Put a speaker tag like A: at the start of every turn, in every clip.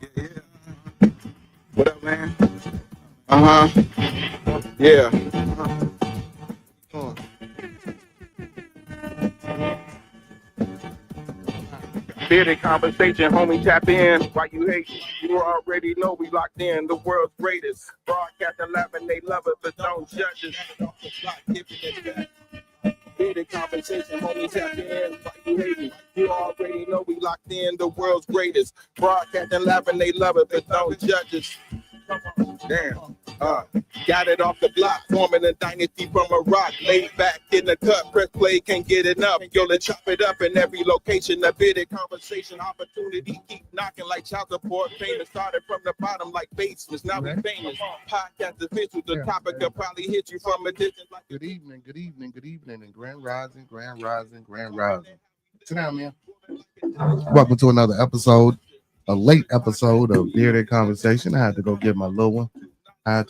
A: Yeah. What up, man? Yeah. Bearded conversation, homie, tap in. Why you hate? You already know we locked in. The world's greatest. Broadcasting live and they love it, but don't judge us. Bearded conversation, homie, tap in. Why you hating? You already know we locked in. The world's greatest. Broadcasting live and they love it, but don't judge us. Damn. Got it off the block, forming a dynasty from a rock. Laid back in the cut, press play, can't get enough. Yo, let's chop it up in every location. A bearded conversation, opportunity keep knocking like child support. Famous started from the bottom like basements. Now we famous. Podcast official, the topic will probably hit you from a distance. Like
B: good evening, and grand rising. Sit down, man. Welcome to another episode, a late episode of Bearded Conversation. I had to go get my little one. There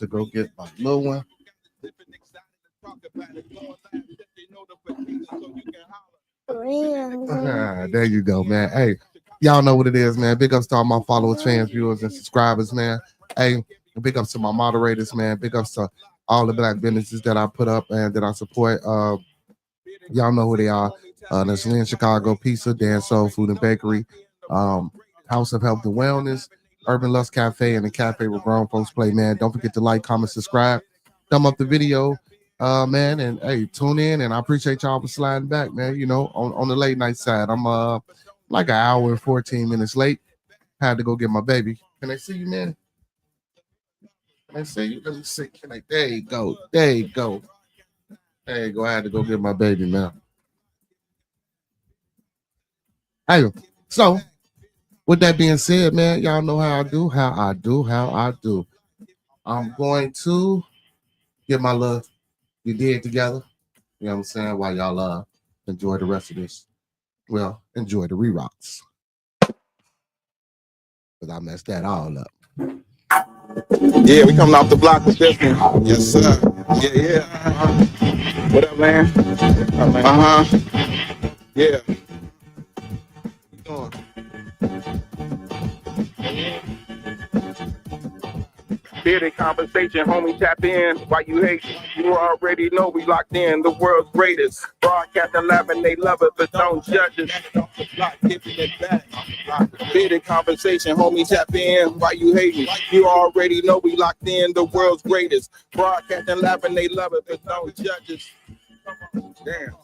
B: you go, man. Hey, y'all know what it is, man. Big ups to all my followers, fans, viewers, and subscribers, man. Hey, big ups to my moderators, man. Big ups to all the black businesses that I put up and that I support. Y'all know who they are. That's Lynn Chicago Pizza, Dan Soul Food and Bakery, House of Health and Wellness, Urban Lust Cafe, and the cafe where grown folks play, man. Don't forget to like, comment, subscribe, thumb up the video, man, and hey, tune in. And I appreciate y'all for sliding back, man. You know, on the late night side, I'm like an hour and 14 minutes late. Had to go get my baby. Can I see you, man? Can I see you? Let me see. There you go. There you go. I had to go get my baby, man. Hey, so with that being said, man, y'all know how I do. I'm going to get my love you did together. You know what I'm saying? While y'all enjoy the rest of this. Well, enjoy the re-rocks. Because I messed that all up.
A: Yeah, we coming off the block with this one. Yes, sir. Yeah. What up, man? Yeah. Bearded conversation, homie, tap in. Why you hate? You already know we locked in. The world's greatest. Broadcasting live and they love it, but don't judge us. Giving it back. Bearded conversation, homie, tap in. Why you hating? You already know we locked in. The world's greatest. Broadcasting live and they love it, but don't judge us. Damn.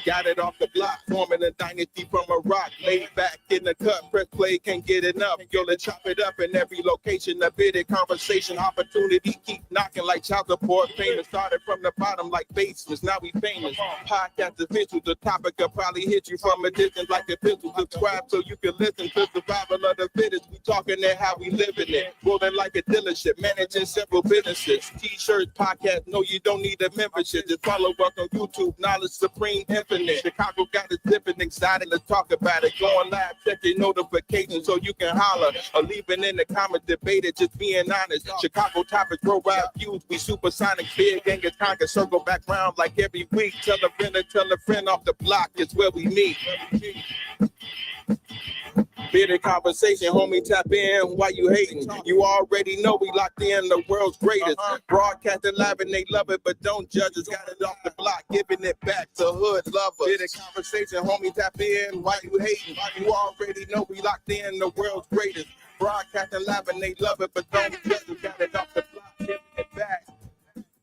A: Got it off the block, forming a dynasty from a rock. Laid back in the cut, press play, can't get enough. Yo, let's chop it up in every location. A bearded conversation, opportunity keep knocking like child support. Famous started from the bottom like basements. Now we famous. Podcast official, the topic will probably hit you from a distance like a pistol. Subscribe so you can listen to survival of the fittest. We talking that how we living it. Rolling like a dealership, managing several businesses. T-shirts, podcast, no, you don't need a membership. Just follow us on YouTube, knowledge supreme, infinite. Chicago got us dipping, excited to talk about it. Going live, check your notifications so you can holler. Or leaving in the comments, debate it, just being honest. Chicago topics, roll ride views, we supersonic, big gang is conquer, circle back round like every week. Tell a friend off the block, it's where we meet. Bearded conversation, homie, tap in. Why you hating? You already know we locked in. The world's greatest. Broadcasting live and they love it, but don't judge us. Got it off the block, giving it back to hood lovers. Bearded conversation, homie, tap in. Why you hating? You already know we locked in. The world's greatest. Broadcasting live and they love it, but don't judge us. Got it off the block, giving it back.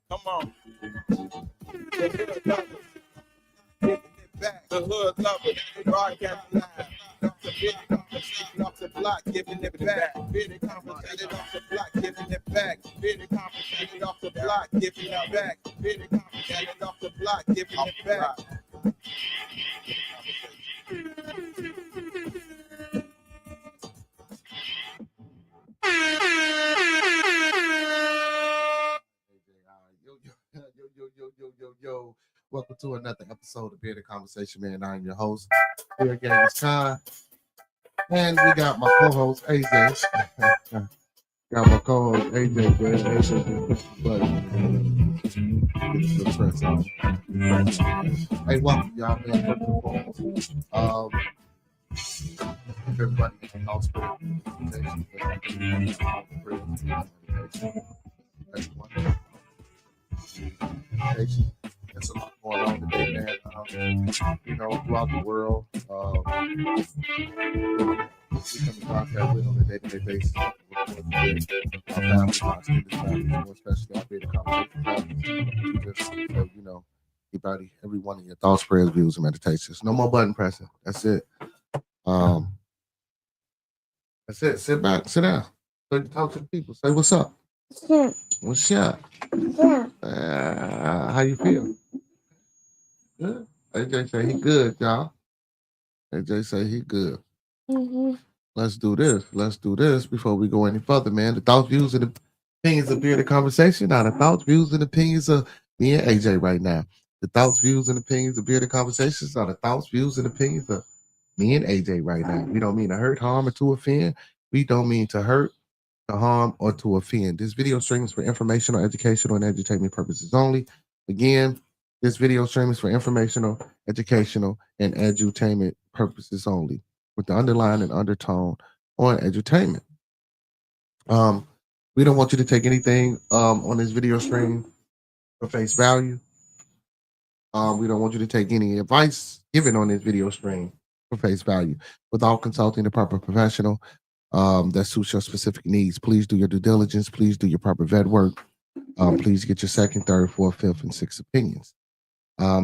A: Come on. The hood lovers. Giving it back. The hood lovers. Broadcasting live. Off the block, giving it back. Bearded conversation off the block, giving it back. Bearded conversation off the block, giving it back. Bearded conversation off the block, giving it back.
B: Yo. Welcome to another episode of Bearded Conversation, man. I'm your host. Here again, it's time. And we got my co-host, AJ. Got my co-host, AJ, man. Hey, welcome, y'all, man. Everybody gets the hospital. There's a lot going on today, man. You know, throughout the world, we come in contact with on a day-to-day basis. Our family, our extended family, especially our big conversation. Just so you know, every one of your thoughts, prayers, views, and meditations. No more button pressing. That's it. That's it. Sit back, sit down. Talk to the people. Say what's up. What's up? How you feel? Good. AJ say he good, y'all. AJ say he good. Let's do this. Let's do this before we go any further, man. The thoughts, views, and opinions of Bearded Conversation. Now, the thoughts, views, and opinions of me and AJ right now. The thoughts, views, and opinions of Bearded Conversations are the thoughts, views, and opinions of me and AJ right now. We don't mean to hurt, harm, or to offend. We don't mean to hurt, to harm, or to offend. This video stream is for informational, educational, and entertainment purposes only. Again, this video stream is for informational, educational, and edutainment purposes only, with the underline and undertone on edutainment. We don't want you to take anything on this video stream for face value. We don't want you to take any advice given on this video stream for face value without consulting the proper professional that suits your specific needs. Please do your due diligence. Please do your proper vet work. Please get your second, third, fourth, fifth, and sixth opinions.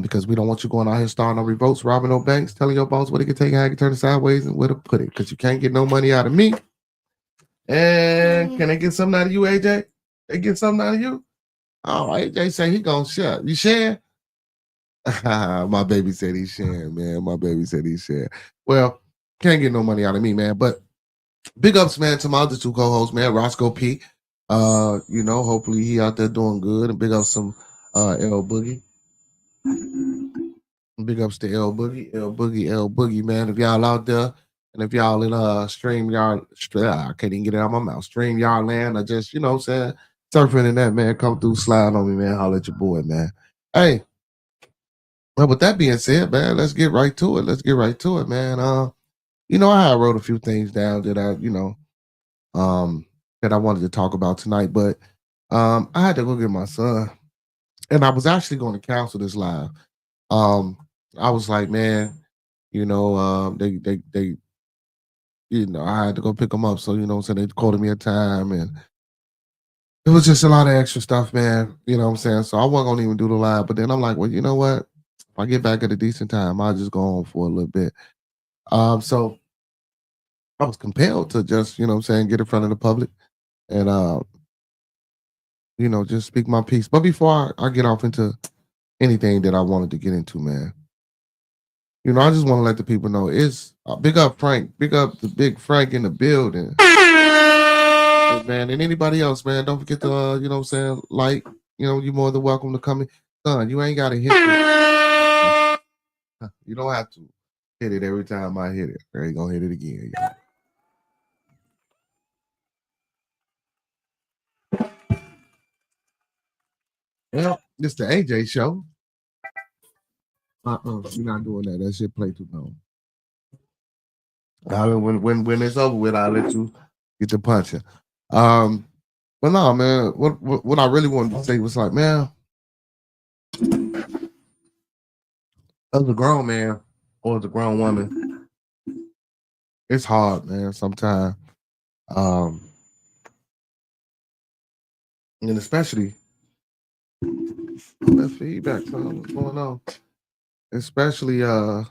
B: Because we don't want you going out here starting no revolts, robbing no banks, telling your boss what he can take, how he can turn it sideways, and where to put it. Because you can't get no money out of me. And can they get something out of you, AJ? They get something out of you? Oh, AJ say he gonna share. You share? My baby said he's sharing, man. My baby said he's sharing. Well, can't get no money out of me, man. But big ups, man, to my other two co-hosts, man. Roscoe P. You know, hopefully he out there doing good. And big ups some L Boogie. Big ups to L Boogie, man. If y'all out there, and if y'all in StreamYard, I can't even get it out of my mouth. StreamYard land, or just, you know what I'm saying, surfing in that, man, come through, slide on me, man. Holler at your boy, man. Hey, well, with that being said, man, let's get right to it. Man. You know, I wrote a few things down that that I wanted to talk about tonight, but I had to go get my son, and I was actually going to cancel this live. I was like, man, you know, they you know, I had to go pick them up. So, you know, so they called me a time, and it was just a lot of extra stuff, man. You know what I'm saying? So I wasn't gonna even do the live, but then I'm like, well, you know what? If I get back at a decent time, I'll just go on for a little bit. So I was compelled to just, you know what I'm saying, get in front of the public and you know, just speak my piece. But before I get off into anything that I wanted to get into, man, you know, I just want to let the people know it's big up Frank, big up the big Frank in the building. Hey, man, and anybody else, man, don't forget to, you know what I'm saying, like, you know, you're more than welcome to come in. Son, you ain't got to hit it. You don't have to hit it every time I hit it. There you gonna hit it again, y'all. Well, it's the AJ show. You're not doing that. That shit play too long. When it's over with, I'll let you get the punching. But no, man. What I really wanted to say was like, man, as a grown man or as a grown woman, it's hard, man. Sometimes, and especially that feedback. What's going on? Especially, you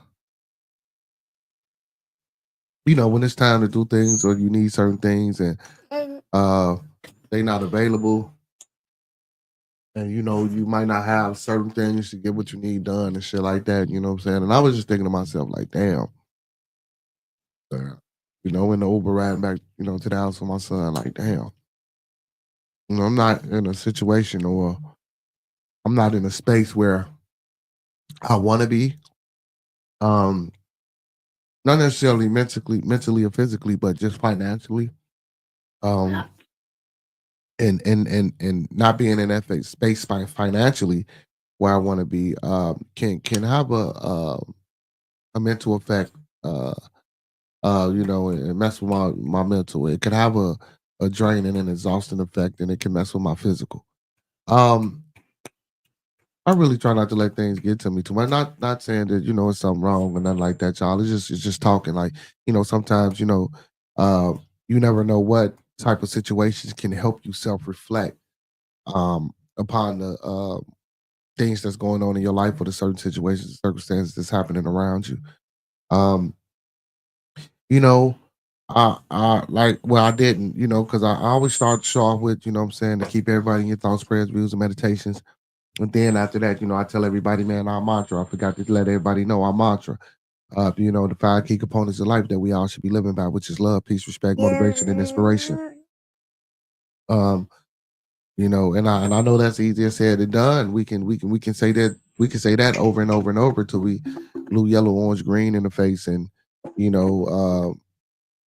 B: know, when it's time to do things or you need certain things and they not available, and you know, you might not have certain things to get what you need done and shit like that, you know what I'm saying? And I was just thinking to myself, like, damn, you know, in the Uber riding back, you know, to the house with my son, like, damn, you know, I'm not in a situation or I'm not in a space where I want to be, not necessarily mentally or physically, but just financially. And not being in that space financially where I want to be can have a mental effect, you know, and mess with my mental. It could have a draining and exhausting effect, and it can mess with my physical. Um, I really try not to let things get to me too much. Not saying that it's something wrong or nothing like that, y'all. It's just talking. Like sometimes uh, you never know what type of situations can help you self reflect upon the things that's going on in your life or the certain situations, circumstances that's happening around you. Um, you know, I like well I didn't, because I always start to show off with, what I'm saying, to keep everybody in your thoughts, prayers, views, and meditations. And then after that, I tell everybody, man, our mantra. I forgot to let everybody know our mantra. The five key components of life that we all should be living by, which is love, peace, respect, motivation, and inspiration. Um, and I know that's easier said than done. We can say that over and over and over till we blue, yellow, orange, green in the face, and you know,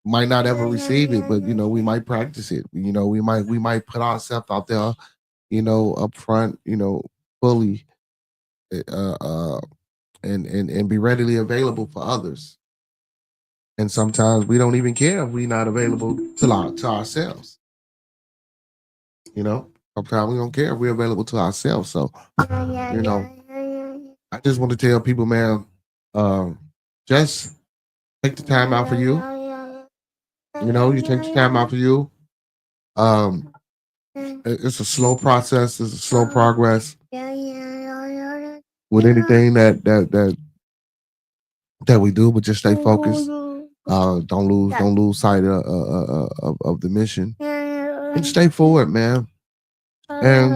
B: might not ever receive it, but we might practice it. We might put ourselves out there, up front, fully, uh, uh, and be readily available for others. And sometimes we don't even care if we're not available to ourselves. Sometimes we don't care if we're available to ourselves. So I just want to tell people, man, just take the time out for you. You take the time out for you. Um, it's a slow process. It's a slow progress with anything that we do, but just stay focused. Don't lose sight of the mission, and stay forward, man. And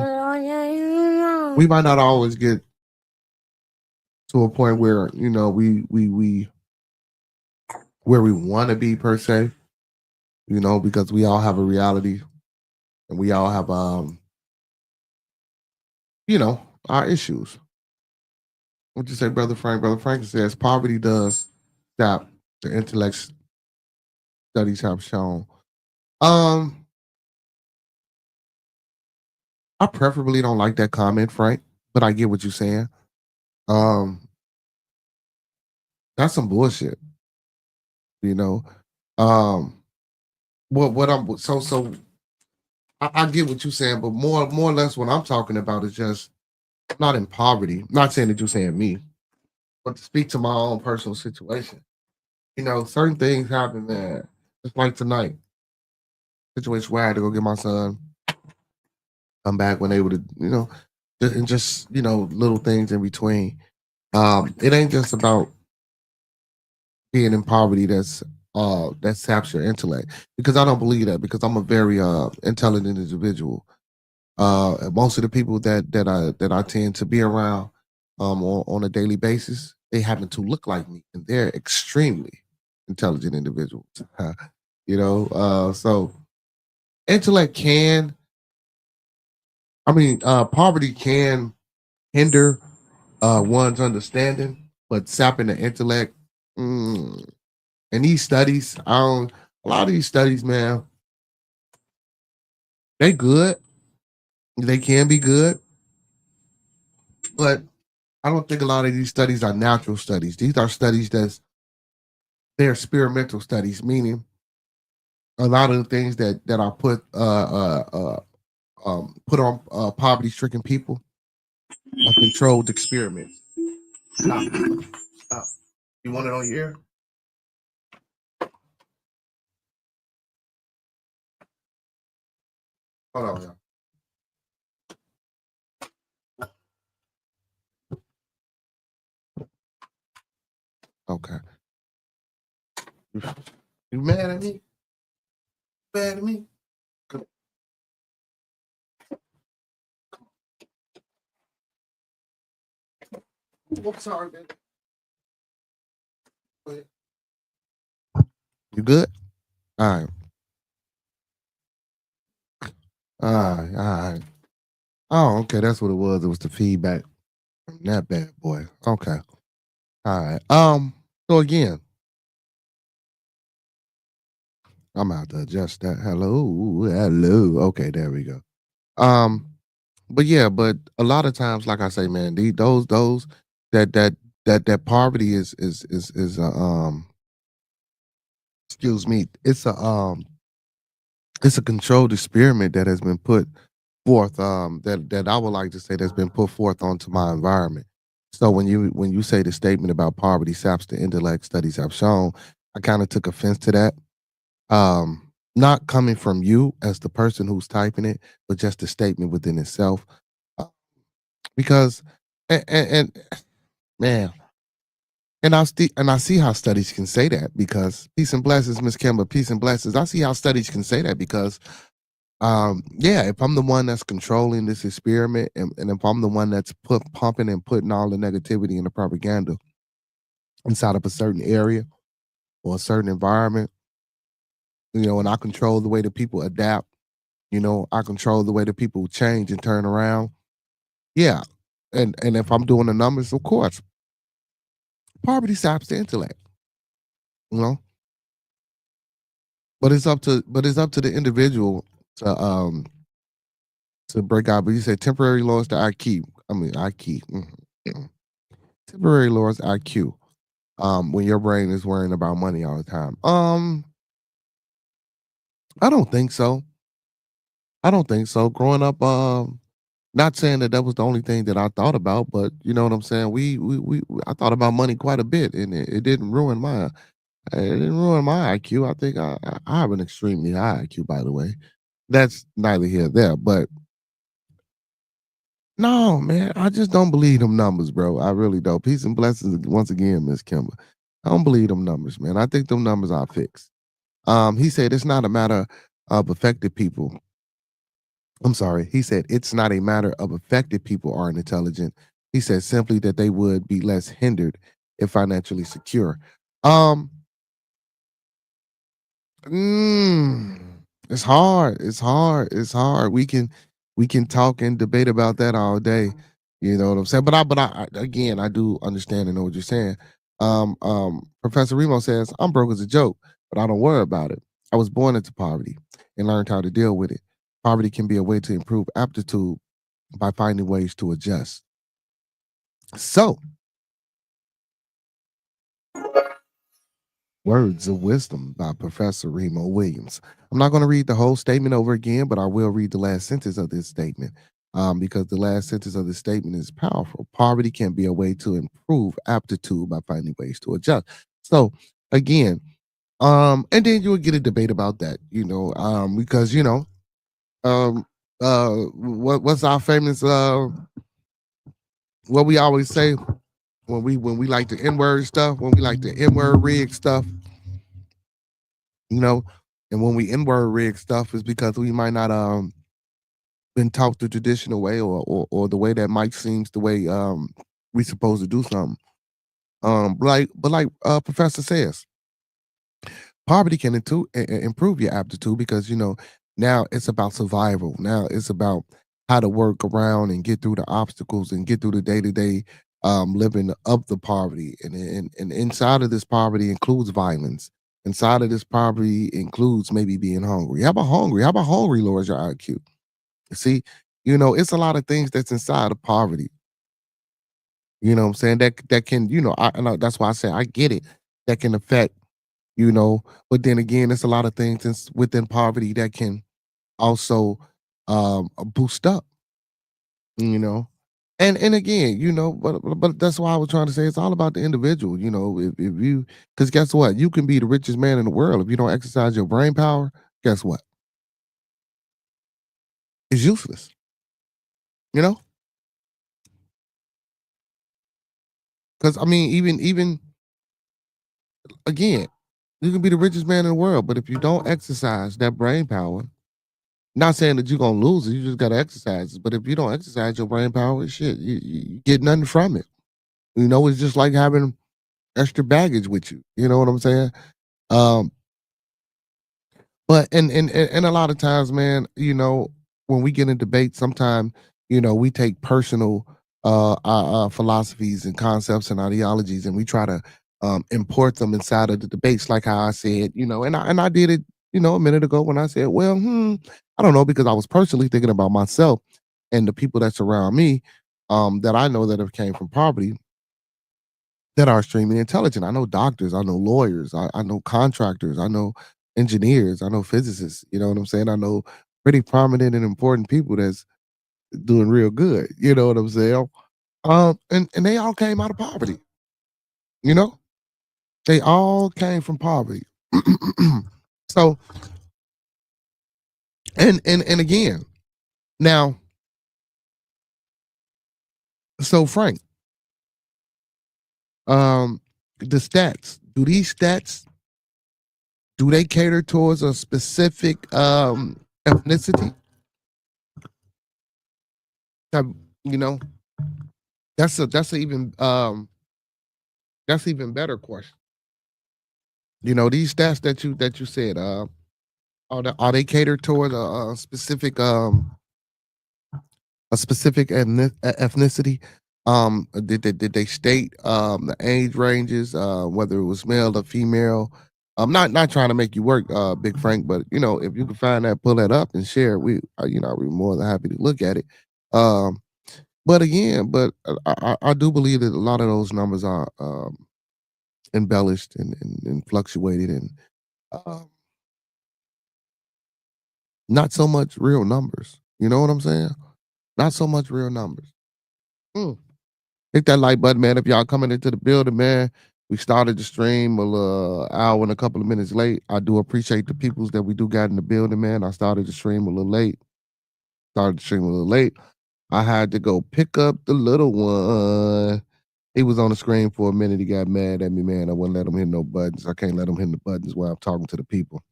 B: we might not always get to a point where we where we want to be per se, because we all have a reality, and we all have our issues. What you say, Brother Frank? Brother Frank says poverty does stop the intellect, studies have shown. Um, I preferably don't like that comment, Frank, but I get what you're saying. Um, that's some bullshit, you know. Um, what I'm I get what you're saying, but more or less what I'm talking about is just not in poverty. Not saying that you're saying me, but to speak to my own personal situation. Certain things happen, man. Just like tonight, situation where I had to go get my son, come back when able to, and just little things in between. It ain't just about being in poverty that saps your intellect, because I don't believe that, because I'm a very intelligent individual. Most of the people that I tend to be around on a daily basis, they happen to look like me, and they're extremely intelligent individuals. So intellect can, poverty can hinder one's understanding, but sapping the intellect. mm, and these studies, a lot of these studies, man, they good. They can be good, but I don't think a lot of these studies are natural studies. These are studies they're experimental studies, meaning a lot of the things that are put on poverty stricken people are controlled experiments. Stop. Stop. You want it on your ear? Hold on, y'all. Okay. You mad at me? Mad at me? I'm sorry, man. You good? All right. All right. All right. Oh, okay. That's what it was. It was the feedback from that bad boy. Okay. All right. So again, I'm out to adjust that. Hello. Hello. Okay, there we go. Um, but yeah, but a lot of times, like I say, man, those that that that poverty is excuse me, it's a It's a controlled experiment that has been put forth, that I would like to say that's been put forth onto my environment. So when you say the statement about poverty saps the intellect, studies have shown, I kind of took offense to that. Not coming from you as the person who's typing it, but just the statement within itself. Uh, because and man, and I see how studies can say that because peace and blessings, Miss Kimber, peace and blessings. I see how studies can say that because yeah, if I'm the one that's controlling this experiment and if I'm the one that's pumping and putting all the negativity and the propaganda inside of a certain area or a certain environment, and I control the way that people adapt, I control the way that people change and turn around. Yeah. And if I'm doing the numbers, of course, poverty saps the intellect, you know. But it's up to the individual to break out. But you said temporary loss to IQ. I mean IQ. Temporary loss IQ. When your brain is worrying about money all the time. I don't think so. I don't think so. Growing up, not saying that that was the only thing that I thought about, but you know what I'm saying. I thought about money quite a bit, and it didn't ruin my IQ. I think I have an extremely high IQ, by the way. That's neither here nor there. But no, man, I just don't believe them numbers, bro. I really don't. Peace and blessings once again, Miss Kimber. I don't believe them numbers, man. I think them numbers are fixed. He said it's not a matter of affected people. I'm sorry. He said it's not a matter of affected people aren't intelligent. He said simply that they would be less hindered if financially secure. Um, mm, it's hard. It's hard. It's hard. We can talk and debate about that all day. You know what I'm saying? Again, I do understand and know what you're saying. Professor Remo says, I'm broke as a joke, but I don't worry about it. I was born into poverty and learned how to deal with it. Poverty can be a way to improve aptitude by finding ways to adjust. So, words of wisdom by Professor Remo Williams. I'm not going to read the whole statement over again, but I will read the last sentence of this statement because the last sentence of this statement is powerful. Poverty can be a way to improve aptitude by finding ways to adjust. So, again, and then you would get a debate about that, because um, what's our famous what we always say when we like the N-word stuff, when we like the N-word rig stuff, you know, and when we N-word rig stuff is because we might not been taught the traditional way or the way that Mike seems the way we supposed to do something. But like Professor says, poverty can improve your aptitude because now it's about survival. Now it's about how to work around and get through the obstacles and get through the day-to-day living of the poverty. And inside of this poverty includes violence. Inside of this poverty includes maybe being hungry. How about hungry? How about hungry lowers your IQ? See, it's a lot of things that's inside of poverty. You know what I'm saying? That can, I know that's why I say I get it. That can affect, but then again, there's a lot of things within poverty that can also boost up, you know. And again, but that's why I was trying to say it's all about the individual, if you because guess what? You can be the richest man in the world. If you don't exercise your brain power, guess what? It's useless, you know? Because I mean, even again, you can be the richest man in the world, but if you don't exercise that brain power, not saying that you're gonna lose it, you just gotta exercise it. But if you don't exercise your brain power, shit, you get nothing from it. It's just like having extra baggage with you. You know what I'm saying? Um, but and a lot of times, man, when we get in debate, sometimes we take personal our philosophies and concepts and ideologies, and we try to import them inside of the debates, like how I said, and I did it, a minute ago when I said, well, I don't know, because I was personally thinking about myself and the people that surround me, that I know that have came from poverty that are extremely intelligent. I know doctors, I know lawyers, I know contractors, I know engineers, I know physicists, you know what I'm saying? I know pretty prominent and important people that's doing real good, you know what I'm saying? And they all came out of poverty, you know? They all came from poverty. So, and again, now, so Frank, um, the stats, do they cater towards a specific ethnicity? You know, that's even better question. You know, these stats that you said, are they catered towards a specific ethnicity? Did they state the age ranges, whether it was male or female? I'm not trying to make you work, Big Frank, but you know, if you can find that, pull that up and share it. You know, we're more than happy to look at it. Um, but again, I do believe that a lot of those numbers are embellished and fluctuated and um, not so much real numbers. You know what I'm saying? Not so much real numbers. Mm. Hit that like button, man. If y'all coming into the building, man, we started the stream a little hour and a couple of minutes late. I do appreciate the peoples that we do got in the building, man. I started the stream a little late. I had to go pick up the little one. He was on the screen for a minute. He got mad at me, man. I wouldn't let him hit no buttons. I can't let him hit the buttons while I'm talking to the people.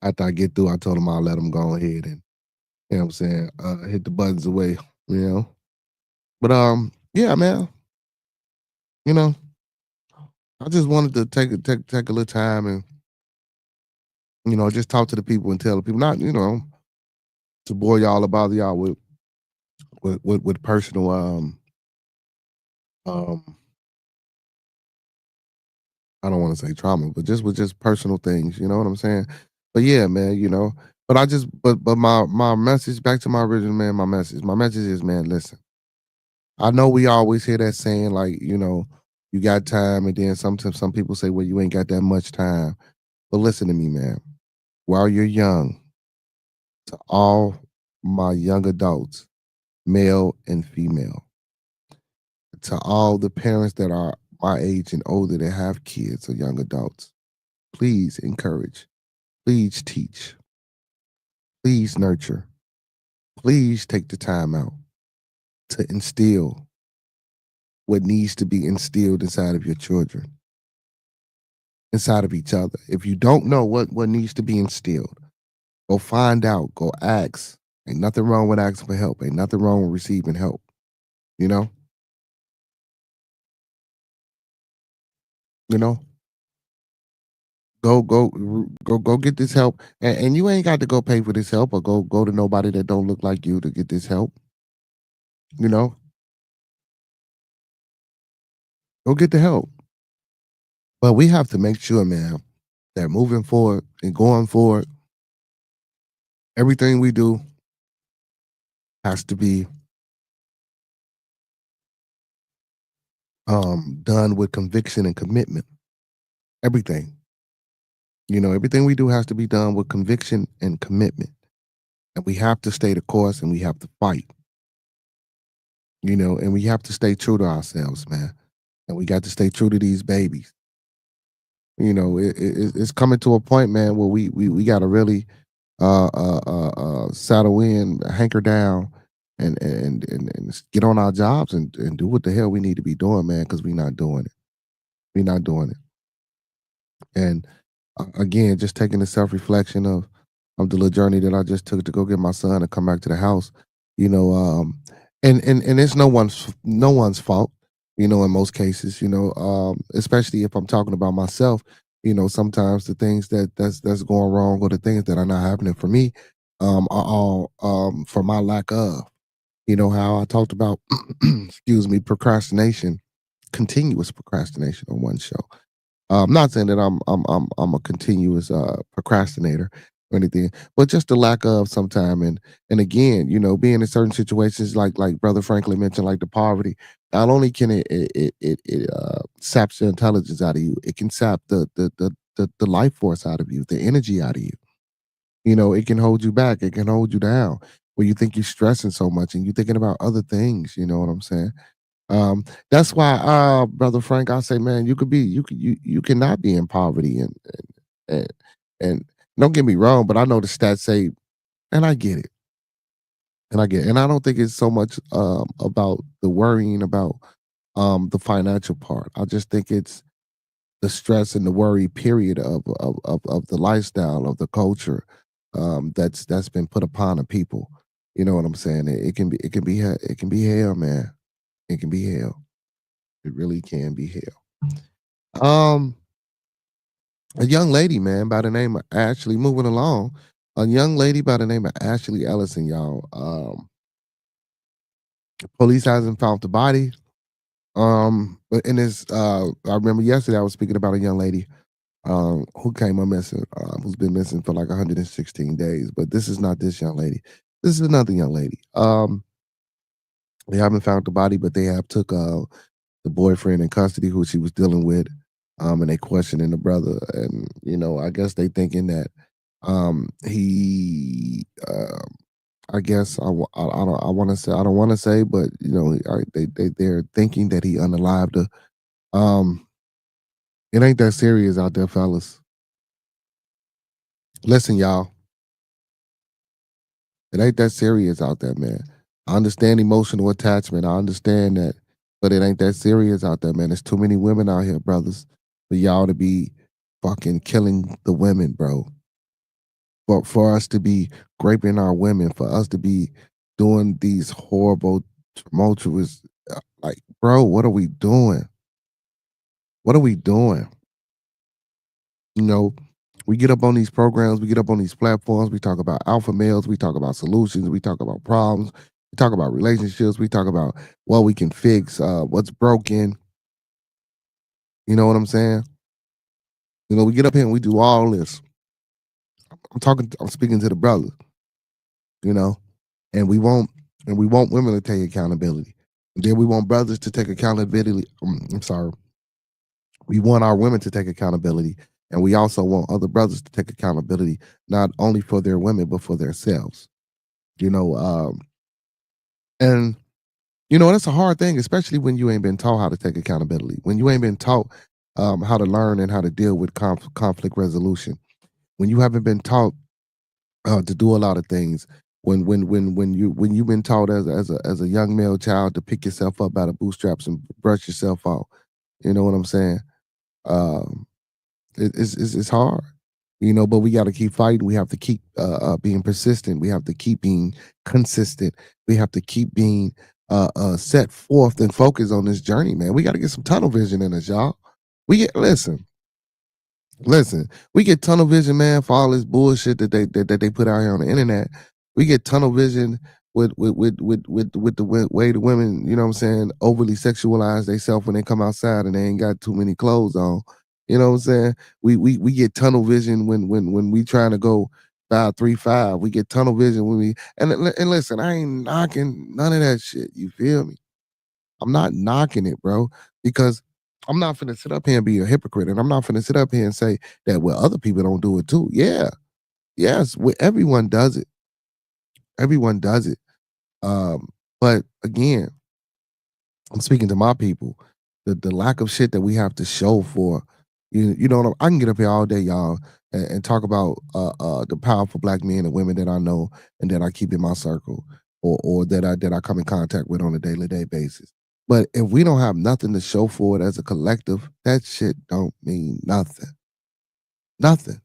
B: After I get through, I told him I'll let him go ahead and, you know what I'm saying, hit the buttons away, you know. But yeah, man. You know, I just wanted to take a little time and, you know, just talk to the people and tell the people, not, you know, to bore y'all or bother y'all with personal um I don't want to say trauma, but just with just personal things, you know what I'm saying? But yeah, man, you know. But I just but my message back to my original man, my message is, man, listen. I know we always hear that saying, like, you know, you got time, and then sometimes some people say, well, you ain't got that much time. But listen to me, man. While you're young, to all my young adults, male and female, to all the parents that are my age and older that have kids or young adults, please encourage, please teach, please nurture, please take the time out to instill what needs to be instilled inside of your children, inside of each other. If you don't know what needs to be instilled, go find out, go ask. Ain't nothing wrong with asking for help. Ain't nothing wrong with receiving help. You know? You know? Go get this help. And you ain't got to go pay for this help or go to nobody that don't look like you to get this help. You know? Go get the help. But we have to make sure, man, that moving forward and going forward, everything we do has to be done with conviction and commitment. Everything. You know, everything we do has to be done with conviction and commitment. And we have to stay the course and we have to fight. You know, and we have to stay true to ourselves, man. And we got to stay true to these babies. You know, it's coming to a point, man, where we got to really settle in, hanker down, and get on our jobs and do what the hell we need to be doing, man, because we're not doing it. We're not doing it. And again, just taking the self reflection of the little journey that I just took to go get my son and come back to the house, you know, and it's no one's fault, you know, in most cases, you know, especially if I'm talking about myself, you know, sometimes the things that's going wrong or the things that are not happening for me, are all for my lack of, you know, how I talked about, excuse me, procrastination, continuous procrastination on one show. I'm not saying that I'm a continuous procrastinator or anything, but just the lack of sometime and again, you know, being in certain situations like Brother Franklin mentioned, like the poverty. Not only can it saps the intelligence out of you, it can sap the the life force out of you, the energy out of you. You know, it can hold you back, it can hold you down where you think you're stressing so much and you're thinking about other things, you know what I'm saying? That's why, brother Frank, I say, man, you cannot be in poverty and and don't get me wrong, but I know the stats say, and I get it, and I don't think it's so much about the worrying about the financial part. I just think it's the stress and the worry period of the lifestyle of the culture that's been put upon the people. You know what I'm saying? It can be hell, man. It can be hell. It really can be hell. Um, a young lady, man, by the name of Ashley, moving along. A young lady by the name of Ashley Ellison, y'all. Police hasn't found the body. But in this, I remember yesterday I was speaking about a young lady who came up missing, who's been missing for like 116 days. But this is not this young lady. This is another young lady. They haven't found the body, but they have took the boyfriend in custody who she was dealing with, and they questioning the brother, and you know, I guess they thinking that he, I guess I want to say I don't want to say, but you know, they're thinking that he unalived her. Um, it ain't that serious out there, fellas. Listen, y'all, it ain't that serious out there, man. I understand emotional attachment. I understand that, but it ain't that serious out there, man. There's too many women out here, brothers, for y'all to be fucking killing the women, bro. For us to be raping our women, for us to be doing these horrible, tumultuous, like, bro, what are we doing? What are we doing? You know, we get up on these programs, we get up on these platforms, we talk about alpha males, we talk about solutions, we talk about problems, we talk about relationships, we talk about what we can fix, what's broken. You know what I'm saying? You know, we get up here and we do all this. I'm speaking to the brothers, you know, and we want women to take accountability. And then we want brothers to take accountability. I'm sorry. We want our women to take accountability. And we also want other brothers to take accountability, not only for their women, but for themselves. You know, and you know, that's a hard thing, especially when you ain't been taught how to take accountability, when you ain't been taught how to learn and how to deal with conflict resolution, when you haven't been taught to do a lot of things, when you've been taught as a young male child to pick yourself up by the bootstraps and brush yourself off. You know what I'm saying? Um, it's hard, you know, but we got to keep fighting. We have to keep being persistent. We have to keep being consistent. We have to keep being set forth and focused on this journey, man. We got to get some tunnel vision in us, y'all. We get listen. We get tunnel vision, man, for all this bullshit that they put out here on the internet. We get tunnel vision with the way the women, you know what I'm saying, overly sexualize themselves when they come outside and they ain't got too many clothes on. You know what I'm saying? We get tunnel vision when we trying to go 5-3-5. We get tunnel vision when we and listen, I ain't knocking none of that shit. You feel me? I'm not knocking it, bro, because I'm not finna sit up here and be a hypocrite, and I'm not finna sit up here and say that well other people don't do it too. Yeah, yes, everyone does it. Everyone does it. But again, I'm speaking to my people. The lack of shit that we have to show for, you know, I can get up here all day, y'all, and talk about the powerful black men and women that I know and that I keep in my circle, or that I come in contact with on a daily day basis. But if we don't have nothing to show for it as a collective, that shit don't mean nothing. Nothing.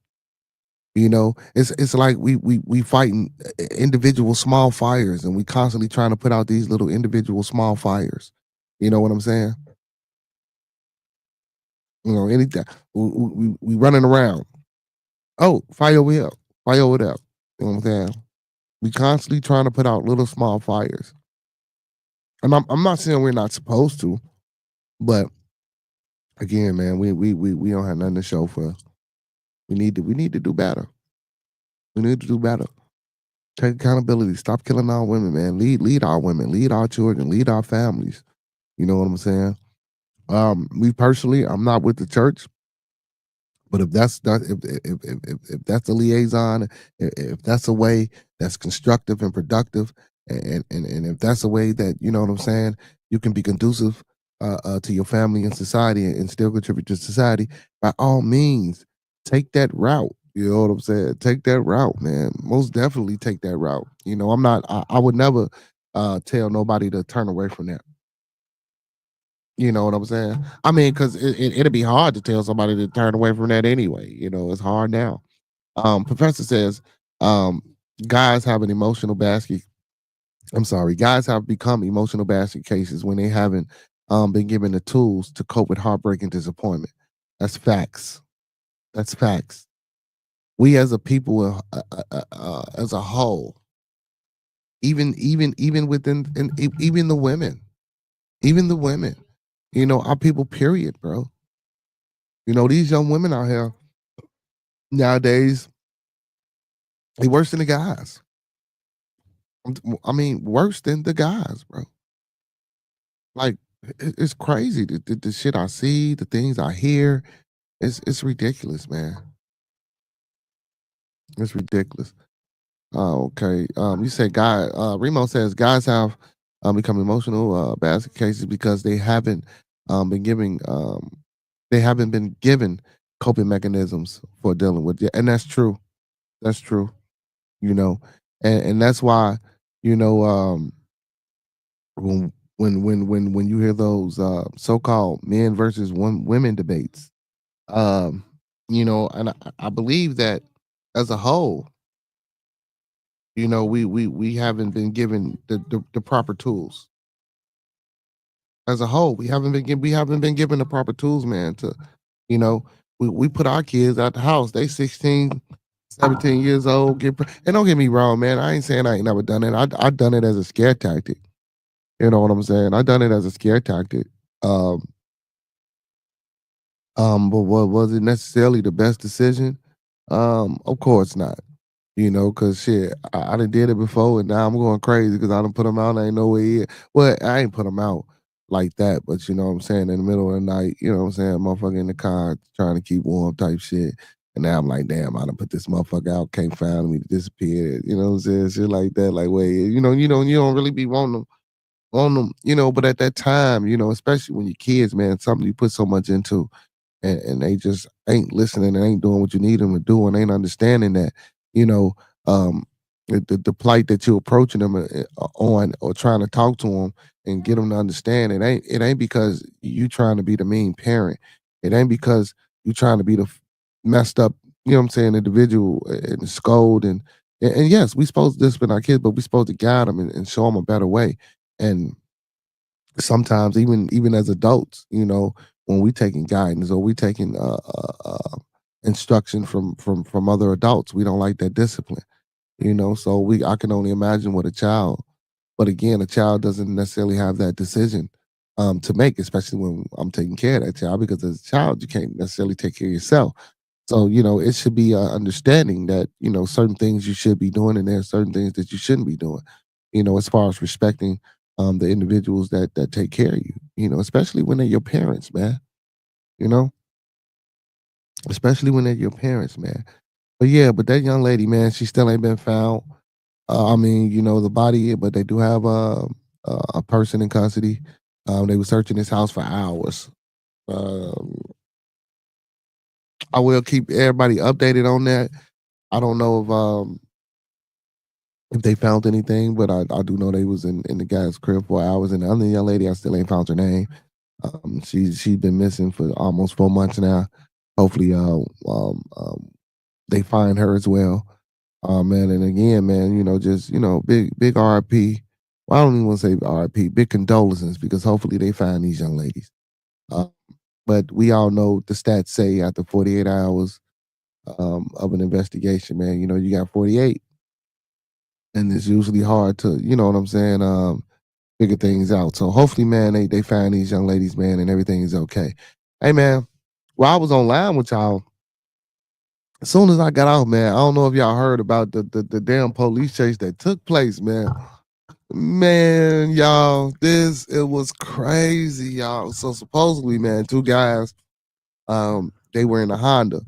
B: You know, it's like we fighting individual small fires, and we constantly trying to put out these little individual small fires. You know what I'm saying? You know, anything we running around. Oh, fire over here, fire over there. You know what I'm saying? We constantly trying to put out little small fires, and I'm not saying we're not supposed to, but again, man, we don't have nothing to show for. We need to do better. We need to do better. Take accountability. Stop killing our women, man. Lead our women. Lead our children. Lead our families. You know what I'm saying? Me personally, I'm not with the church, But if that's not if that's a liaison, if that's a way that's constructive and productive, and if that's a way that you know what I'm saying, you can be conducive to your family and society and still contribute to society. By all means, take that route. You know what I'm saying? Take that route, man. Most definitely take that route. You know, I'm not. I would never tell nobody to turn away from that. You know what I'm saying? I mean, because it'd be hard to tell somebody to turn away from that anyway. You know, it's hard now. Professor says, um, guys have an emotional basket. I'm sorry, guys have become emotional basket cases when they haven't been given the tools to cope with heartbreak and disappointment. That's facts. That's facts. We as a people, as a whole, even within, and even the women, you know, our people. Period, bro. You know, these young women out here nowadays, they worse than the guys. I mean, worse than the guys, bro. Like, it's crazy the shit I see, the things I hear. It's ridiculous, man. It's ridiculous. Oh, okay. You said guy. Remo says guys have become emotional basket cases because been giving they haven't been given coping mechanisms for dealing with it, and that's true. That's true. You know, and that's why you know when you hear those so-called men versus women debates, um, you know, and I believe that as a whole, you know, we haven't been given the proper tools. As a whole, we haven't been given the proper tools, man. To you know, we put our kids out the house. They 16, 17 years old. And don't get me wrong, man. I ain't saying I ain't never done it. I done it as a scare tactic. You know what I'm saying? I done it as a scare tactic. Um, but what was it necessarily the best decision? Of course not. You know, cause shit, I done did it before, and now I'm going crazy because I done put them out. And I ain't know where he is. Well, I ain't put them out like that, but you know what I'm saying. In the middle of the night, you know what I'm saying. Motherfucker in the car trying to keep warm, type shit. And now I'm like, damn, I done put this motherfucker out. Can't find me to disappear. You know what I'm saying? Shit like that. Like, wait, you don't really be wanting them on them. You know, but at that time, you know, especially when you're kids, man, something you put so much into and they just ain't listening and ain't doing what you need them to do and ain't understanding that, you know, um, the plight that you're approaching them on or trying to talk to them and get them to understand it ain't because you trying to be the mean parent. It ain't because you trying to be the messed up, you know what I'm saying, individual and scold and yes, we supposed to discipline our kids, but we supposed to guide them and show them a better way. And sometimes even as adults, you know, when we taking guidance or we taking instruction from other adults, we don't like that discipline, you know. So we I can only imagine with a child, but again, a child doesn't necessarily have that decision to make, especially when I'm taking care of that child, because as a child you can't necessarily take care of yourself. So, you know, it should be understanding that, you know, certain things you should be doing and there are certain things that you shouldn't be doing, you know, as far as respecting the individuals that take care of you, you know, especially when they're your parents, man, you know, especially when they're your parents, man. But yeah, but that young lady, man, she still ain't been found. I mean, you know, the body, but they do have a person in custody. They were searching his house for hours. Um, I will keep everybody updated on that. I don't know if they found anything, but I do know they was in the guy's crib for hours. And the other young lady, I still ain't found her name. She's been missing for almost 4 months now. Hopefully, they find her as well. Man, and again, man, you know, just you know, big RIP. Well, I don't even want to say RIP. Big condolences because hopefully they find these young ladies. Uh, but we all know the stats say after 48 hours of an investigation, man, you know, you got 48, and it's usually hard to, you know what I'm saying, figure things out. So hopefully, man, they find these young ladies, man, and everything is okay. Hey, man, while I was online with y'all, as soon as I got out, man, I don't know if y'all heard about the damn police chase that took place, man. Man, y'all, it was crazy, y'all. So supposedly, man, two guys, they were in a Honda.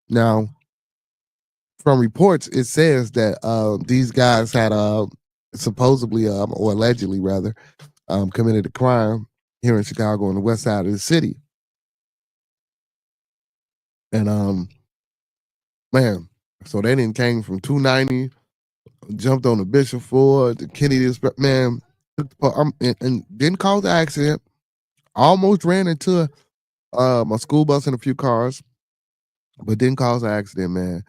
B: Now, from reports, it says that these guys had supposedly or allegedly rather committed a crime here in Chicago on the west side of the city. And man, so they didn't came from 290, jumped on the Bishop Ford, the Kennedy, man, and didn't cause the accident. Almost ran into a school bus and a few cars, but didn't cause an accident, man.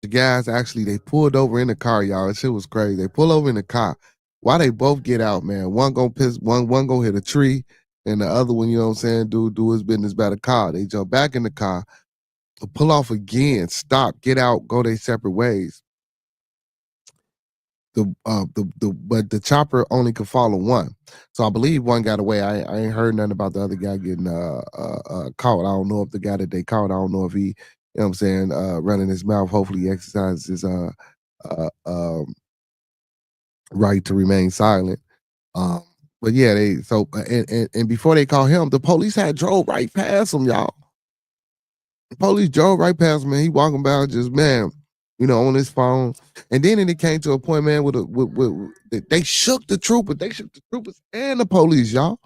B: The guys actually they pulled over in the car, y'all. That shit was crazy. They pull over in the car. Why they both get out, man? One gonna piss, one gonna hit a tree, and the other one, you know what I'm saying, do his business by the car. They jump back in the car, pull off again, stop, get out, go their separate ways. But the chopper only could follow one. So I believe one got away. I ain't heard nothing about the other guy getting caught. I don't know if the guy that they caught, I don't know if he, you know what I'm saying, running his mouth. Hopefully he exercises his right to remain silent. But yeah, and before they caught him, the police had drove right past him, y'all. The police drove right past him, man. He walking by just, man, you know, on his phone. And then it came to a point, man, they shook the troopers. They shook the troopers and the police, y'all.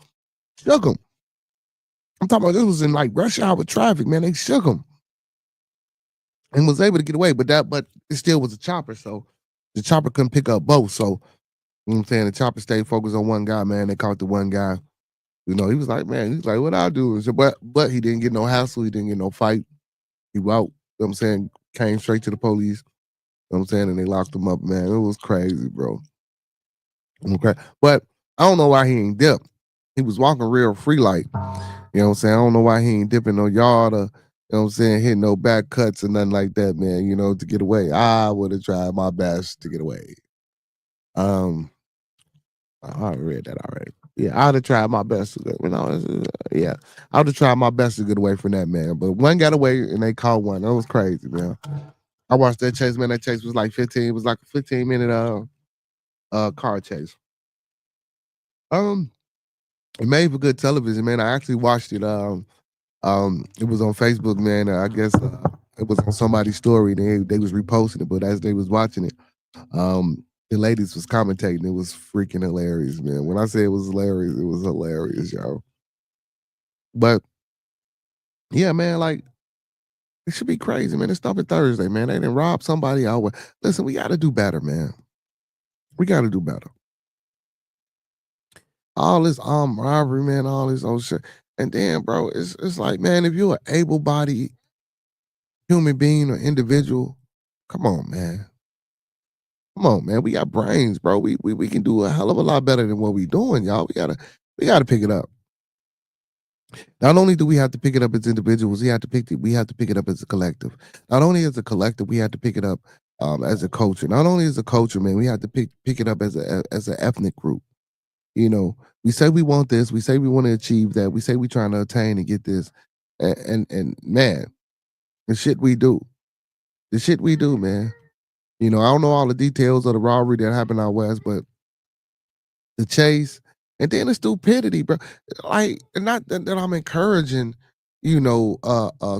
B: Shook them. I'm talking about this was in like rush hour traffic, man. They shook them and was able to get away. But it still was a chopper, so the chopper couldn't pick up both. So, you know what I'm saying? The chopper stayed focused on one guy, man. They caught the one guy. You know, he was like, man, he's like, what I do? So, but he didn't get no hassle. He didn't get no fight. He out, you know what I'm saying, came straight to the police. You know what I'm saying? And they locked him up, man. It was crazy, bro. Okay. But I don't know why he ain't dipped. He was walking real free like. You know what I'm saying? I don't know why he ain't dipping no yard or, you know what I'm saying, hitting no back cuts or nothing like that, man, you know, to get away. I would have tried my best to get away. I read that already. Yeah, I'd have tried my best to get, you know, yeah. I would have tried my best to get away from that, man. But one got away and they caught one. That was crazy, man. I watched that chase, man. That chase was like 15. It was like a 15-minute car chase. It made for good television, man. I actually watched it. It was on Facebook, man. I guess it was on somebody's story. They was reposting it, but as they was watching it, the ladies was commentating. It was freaking hilarious, man. When I say it was hilarious, y'all. But yeah, man, like it should be crazy, man. It's stopping Thursday, man. They didn't rob somebody out. Listen, we got to do better, man. We got to do better. All this armed robbery, man. All this old shit, and then, bro, it's like, man, if you're an able-bodied human being or individual, come on, man. Come on, man. We got brains, bro. We can do a hell of a lot better than what we doing, y'all. We gotta pick it up. Not only do we have to pick it up as individuals, we have to pick it up as a collective. Not only as a collective, we have to pick it up as a culture. Not only as a culture, man, we have to pick it up as an ethnic group. You know, we say we want this, we say we want to achieve that, we say we trying to attain and get this, and man, the shit we do, man. You know, I don't know all the details of the robbery that happened out west, but the chase and then the stupidity, bro. Like, not that I'm encouraging, you know,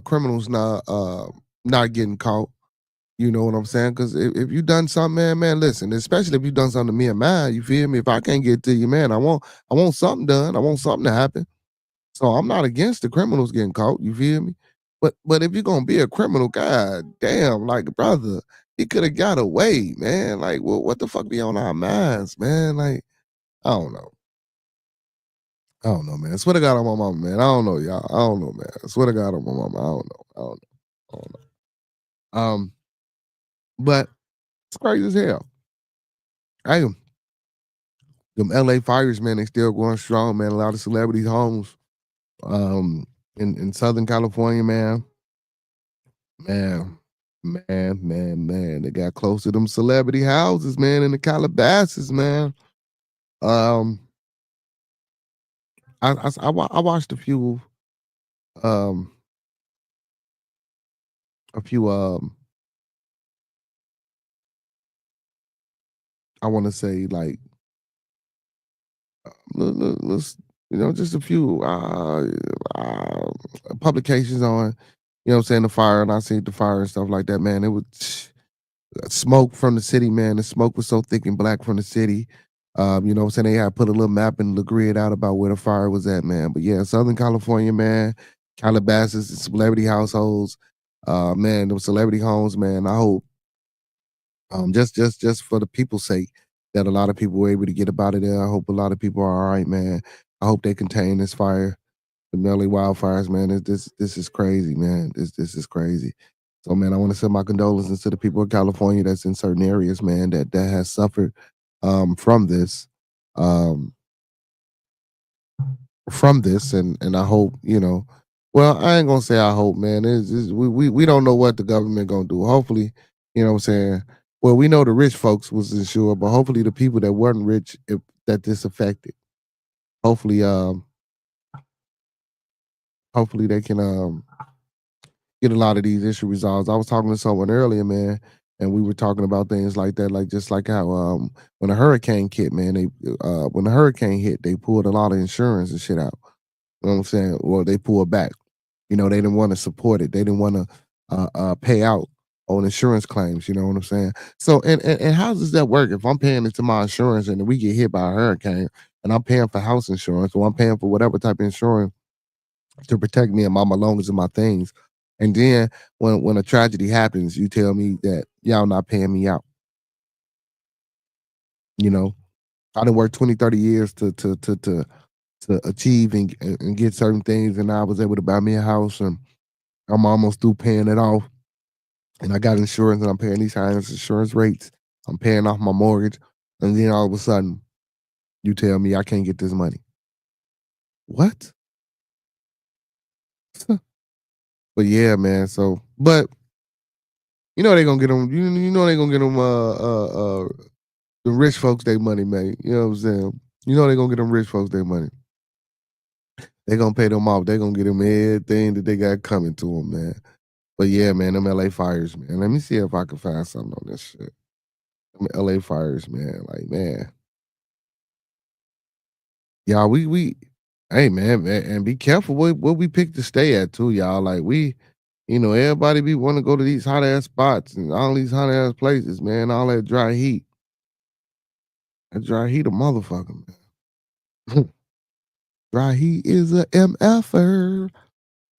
B: criminals not getting caught. You know what I'm saying? Because if you done something, man, listen. Especially if you done something to me and mine, you feel me? If I can't get to you, man, I want something done. I want something to happen. So I'm not against the criminals getting caught. You feel me? But if you're gonna be a criminal, god damn, like brother, he could have got away, man. Like, well, what the fuck be on our minds, man? Like, I don't know. I don't know, man. I swear to God on my mama, man. I don't know, y'all. I don't know, man. I swear to God on my mama. I don't know. I don't know. I don't know. But it's crazy as hell. Hey, them LA fires, man, they still going strong, man. A lot of celebrities' homes in Southern California, man. Man. They got close to them celebrity houses, man, in the Calabasas, man. Um, I watched um a few I want to say like let's, you know, just a few publications on you know what I'm saying, the fire, and I seen the fire and stuff like that, man. It was smoke from the city, man. The smoke was so thick and black from the city. You know what I'm saying? They had put a little map and the grid out about where the fire was at, man. But yeah, Southern California, man, Calabasas, celebrity households, man, those celebrity homes, man. I hope, just for the people's sake, that a lot of people were able to get up out of there. I hope a lot of people are all right, man. I hope they contain this fire, the LA wildfires, man. This is crazy, man. This is crazy. So, man, I want to send my condolences to the people of California that's in certain areas, man, that has suffered from this, um, and I hope, well, I ain't gonna say I hope, man. We don't know what the government gonna do. Hopefully, you know what I'm saying. Well, we know the rich folks was insured, but hopefully the people that weren't rich, that this affected, hopefully, hopefully they can get a lot of these issue resolved. I was talking to someone earlier, man, and we were talking about things like that, like just like how when a hurricane hit, man, when the hurricane hit, they pulled a lot of insurance and shit out. You know what I'm saying? Well, they pulled back. You know, they didn't want to support it. They didn't want to pay out on insurance claims. You know what I'm saying? So, and how does that work? If I'm paying into my insurance and we get hit by a hurricane, and I'm paying for house insurance, or I'm paying for whatever type of insurance to protect me and my belongings and my things. And then when a tragedy happens, you tell me that y'all not paying me out. You know, I done worked 20, 30 years to achieve and get certain things, and I was able to buy me a house, and I'm almost through paying it off. And I got insurance, and I'm paying these high insurance rates. I'm paying off my mortgage, and then all of a sudden, you tell me I can't get this money. What? But yeah, man. So, but you know they gonna get them. You know they gonna get them. The rich folks they money, man. You know what I'm saying? You know they gonna get them rich folks their money. They gonna pay them off. They gonna get them everything that they got coming to them, man. But yeah, man, them LA fires, man. Let me see if I can find something on this shit. Them LA fires, man. Like, man, y'all, we, hey, man, and be careful what we pick to stay at too, y'all. Like everybody be want to go to these hot ass spots and all these hot ass places, man. All that dry heat. That dry heat, a motherfucker, man. Dry heat is a MFer.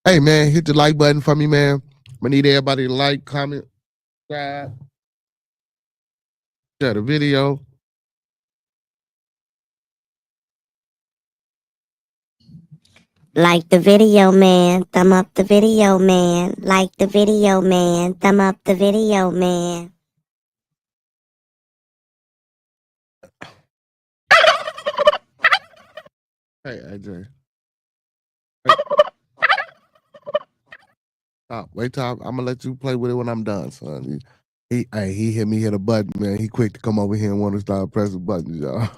B: Hey, man, hit the like button for me, man. I need everybody to like, comment, subscribe, share the video.
C: Like the video, man. Thumb up the video, man. Like the video, man. Thumb up the video, man.
B: Hey, AJ. Hey. Stop. Wait till I'm gonna let you play with it when I'm done, son. He hit me hit a button, man. He quick to come over here and want to start pressing buttons, y'all.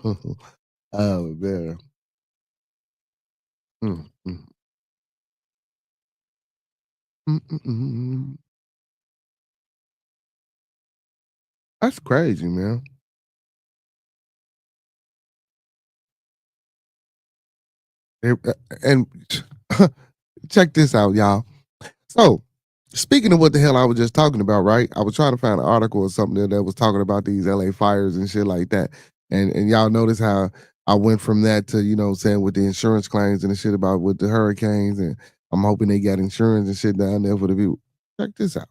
B: Oh man. Mm, mm. Mm, mm, mm. That's crazy, man. And check this out, y'all. So, speaking of what the hell I was just talking about, right? I was trying to find an article or something that was talking about these LA fires and shit like that. And y'all notice how I went from that to, what I'm saying, with the insurance claims and the shit about with the hurricanes, and I'm hoping they got insurance and shit down there for the people. Check this out.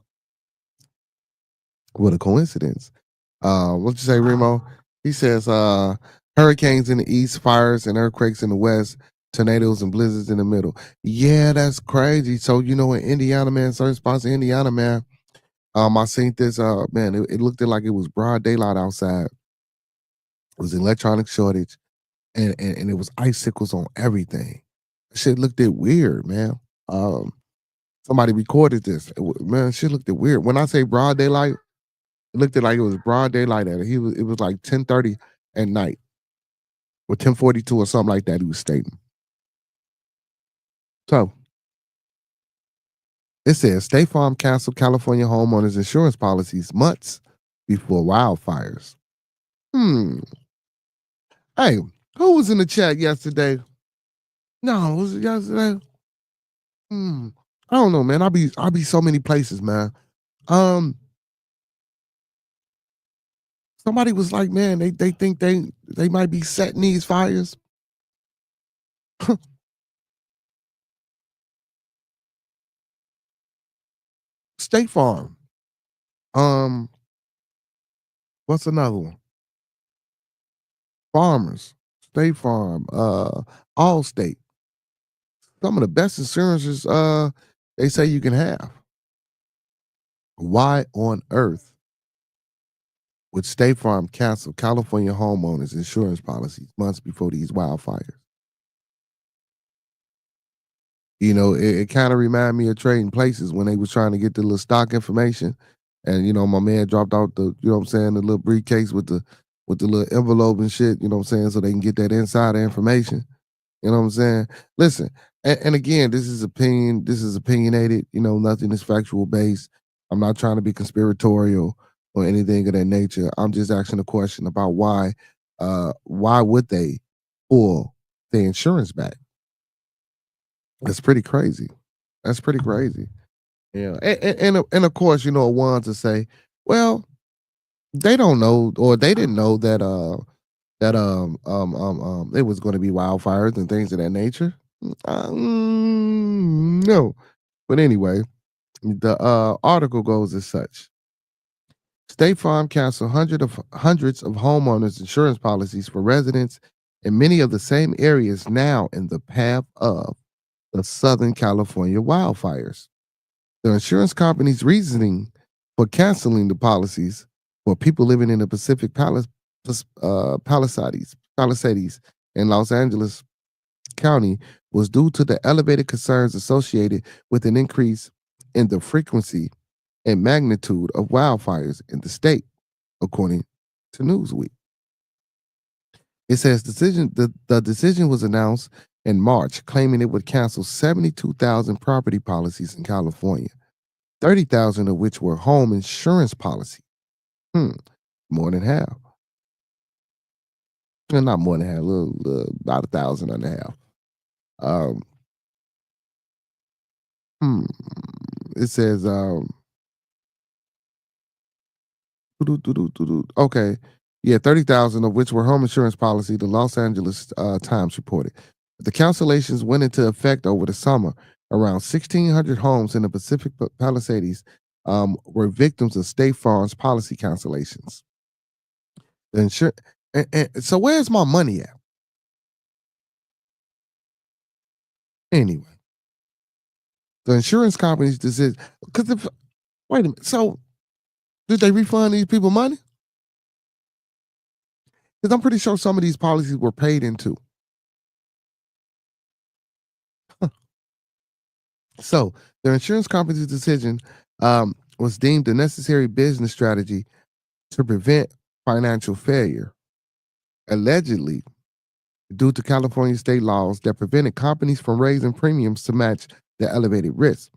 B: What a coincidence. What you say, Remo? He says hurricanes in the east, fires and earthquakes in the west, tornadoes and blizzards in the middle. Yeah, that's crazy. So, in Indiana, man, certain spots in Indiana, man, I seen this, man, it looked like it was broad daylight outside. It was an electronic shortage, and it was icicles on everything. Shit looked it weird, man. Um, Somebody recorded this. Man, shit looked it weird. When I say broad daylight, it looked like it was broad daylight at it. It was like 10:30 at night or 10:42 or something like that. He was stating. So it says State Farm canceled California homeowners insurance policies months before wildfires. Hey, who was in the chat yesterday? No, was it yesterday? I don't know, man. I'll be so many places, man. Um, somebody was like, man, they think they might be setting these fires. State Farm. Um, what's another one? Farmers, State Farm, Allstate. Some of the best insurances they say you can have. Why on earth would State Farm cancel California homeowners insurance policies months before these wildfires? You know, it kind of reminded me of Trading Places when they was trying to get the little stock information. And, you know, my man dropped out the, you know what I'm saying, the little briefcase with the little envelope and shit, you know what I'm saying, so they can get that insider information. You know what I'm saying? Listen, and again, this is opinion, this is opinionated, you know, nothing is factual based. I'm not trying to be conspiratorial or anything of that nature. I'm just asking a question about why would they pull the insurance back? That's pretty crazy. That's pretty crazy. Yeah. And of course, you know, one to say, well, they don't know or they didn't know that it was going to be wildfires and things of that nature. No. But anyway, the article goes as such. State Farm canceled hundreds of homeowners insurance policies for residents in many of the same areas now in the path of the Southern California wildfires. The insurance company's reasoning for canceling the policies for people living in the Pacific Palisades in Los Angeles County was due to the elevated concerns associated with an increase in the frequency and magnitude of wildfires in the state, according to Newsweek. It says the decision was announced in March, claiming it would cancel 72,000 property policies in California, 30,000 of which were home insurance policies. More than half. Well, not more than half, about 1,000 and a half. It says, okay, yeah, 30,000 of which were home insurance policy, the Los Angeles Times reported. The cancellations went into effect over the summer. Around 1,600 homes in the Pacific Palisades were victims of State Farm's policy cancellations. The so where's my money at? Anyway, the insurance companies decision, because if wait a minute, so did they refund these people money? Because I'm pretty sure some of these policies were paid into. So the insurance company's decision was deemed a necessary business strategy to prevent financial failure, allegedly due to California state laws that prevented companies from raising premiums to match the elevated risk.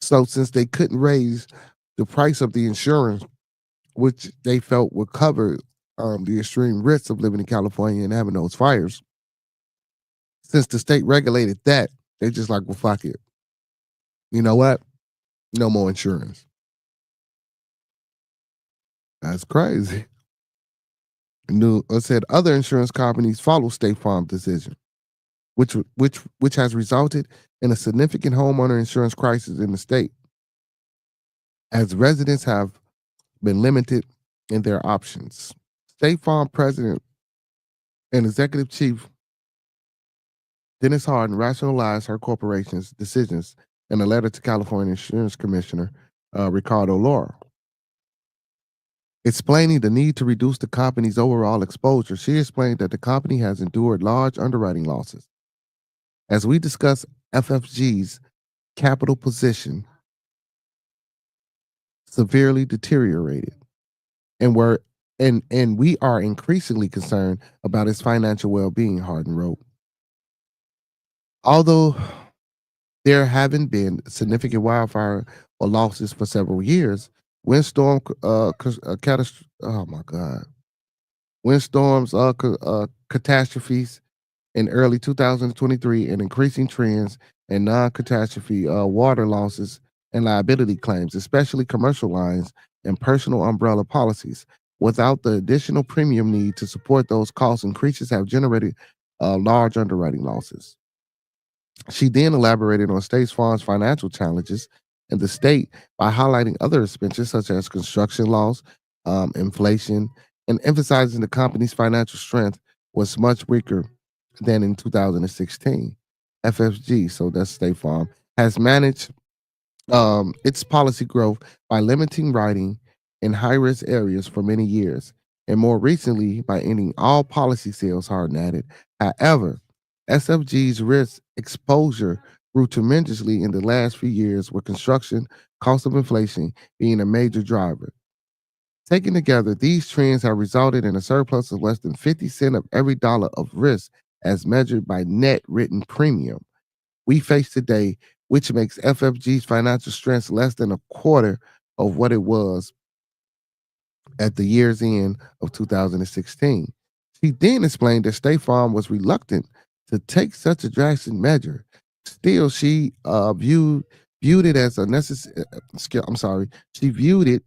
B: So since they couldn't raise the price of the insurance, which they felt would cover the extreme risks of living in California and having those fires, since the state regulated that, they just like, well, fuck it. You know what? No more insurance. That's crazy. I said other insurance companies follow State Farm decision, which has resulted in a significant homeowner insurance crisis in the state, as residents have been limited in their options. State Farm president and executive chief Dennis Harden rationalized her corporation's decisions in a letter to California Insurance Commissioner Ricardo Laura. Explaining the need to reduce the company's overall exposure, she explained that the company has endured large underwriting losses. As we discuss FFG's capital position severely deteriorated, and we are increasingly concerned about its financial well-being, Harden wrote. Although there haven't been significant wildfire or losses for several years, windstorm catastrophes, catastrophes in early 2023 and increasing trends in non-catastrophe water losses and liability claims, especially commercial lines and personal umbrella policies. Without the additional premium need to support those cost increases have generated large underwriting losses. She then elaborated on State Farm's financial challenges in the state by highlighting other expenses such as construction loss, inflation, and emphasizing the company's financial strength was much weaker than in 2016. FFG, so that's State Farm, has managed its policy growth by limiting writing in high risk areas for many years, and more recently by ending all policy sales, Harden added. However, SFG's risk exposure grew tremendously in the last few years, with construction, cost of inflation being a major driver. Taken together, these trends have resulted in a surplus of less than 50 cents of every dollar of risk as measured by net written premium we face today, which makes FFG's financial strength less than a quarter of what it was at the year's end of 2016. She then explained that State Farm was reluctant to take such a drastic measure. Still, she viewed it as a necessary. I'm sorry. She viewed it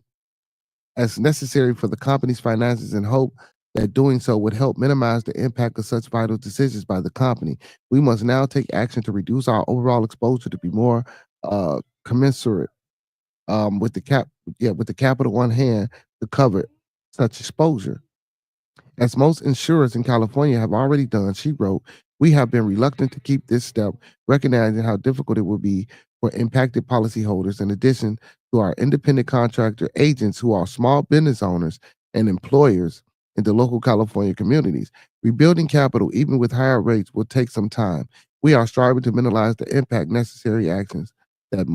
B: as necessary for the company's finances and hope that doing so would help minimize the impact of such vital decisions by the company. We must now take action to reduce our overall exposure to be more commensurate with the capital on hand to cover such exposure. As most insurers in California have already done, she wrote, we have been reluctant to keep this step, recognizing how difficult it will be for impacted policyholders, in addition to our independent contractor agents who are small business owners and employers in the local California communities. Rebuilding capital, even with higher rates, will take some time. We are striving to minimize the impact of the necessary actions that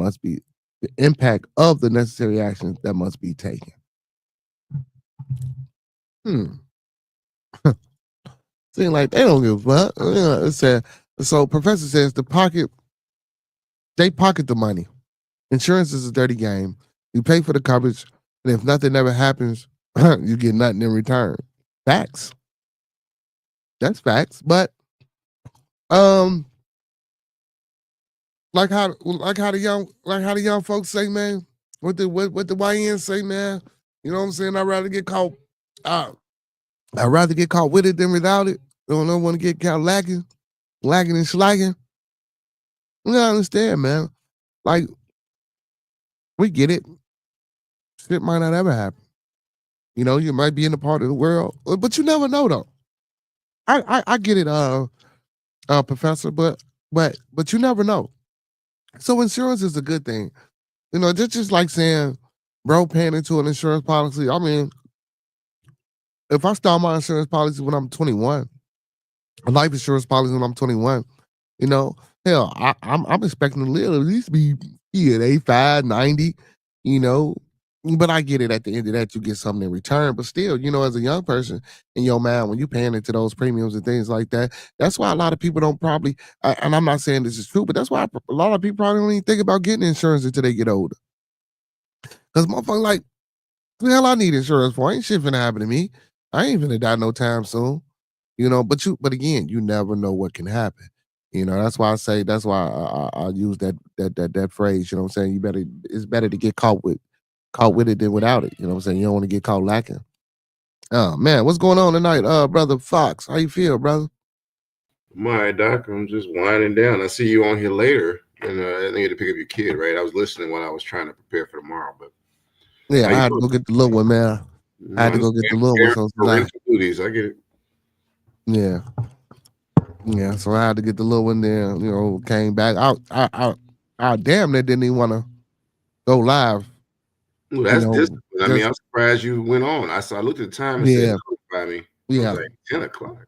B: must be taken. Seem like they don't give a fuck. It said, so professor says they pocket the money. Insurance is a dirty game. You pay for the coverage, and if nothing ever happens, you get nothing in return. Facts. That's facts. But like how the young folks say, man, what the YN say, man. You know what I'm saying? I'd rather get caught with it than without it. I don't want to get caught lacking and slacking. You gotta understand, man. Like, we get it. Shit might not ever happen. You know, you might be in a part of the world, but you never know though. I get it, professor, but you never know. So insurance is a good thing. You know, just like saying, bro, paying into an insurance policy. I mean, if I start my insurance policy when I'm 21, a life insurance policy when I'm 21, you know, hell, I'm expecting to live at least be 85, 90, you know. But I get it, at the end of that, you get something in return. But still, you know, as a young person in your mind, when you're paying into those premiums and things like that, that's why a lot of people don't probably, and I'm not saying this is true, but that's why a lot of people probably don't even think about getting insurance until they get older. Because motherfuckers like, the hell I need insurance for? Ain't shit finna happen to me. I ain't finna die no time soon. You know, but again, you never know what can happen. You know, that's why I use that phrase. You know what I'm saying? It's better to get caught with it than without it. You know what I'm saying? You don't want to get caught lacking. Oh man, what's going on tonight, brother Fox? How you feel, brother?
D: I'm all right, Doc. I'm just winding down. I see you on here later, and I need to pick up your kid, right? I was listening while I was trying to prepare for tomorrow, but
B: yeah, I had to go get the little one, man. I had to go get the little one. So
D: parental duties, I get it.
B: Yeah. Yeah, so I had to get the little one there, you know, came back. I damn near didn't even want to go live.
D: Well, that's discipline. I mean, I'm surprised you went on. I looked at the time and said, notify me.
B: Yeah.
D: I was like, 10 o'clock.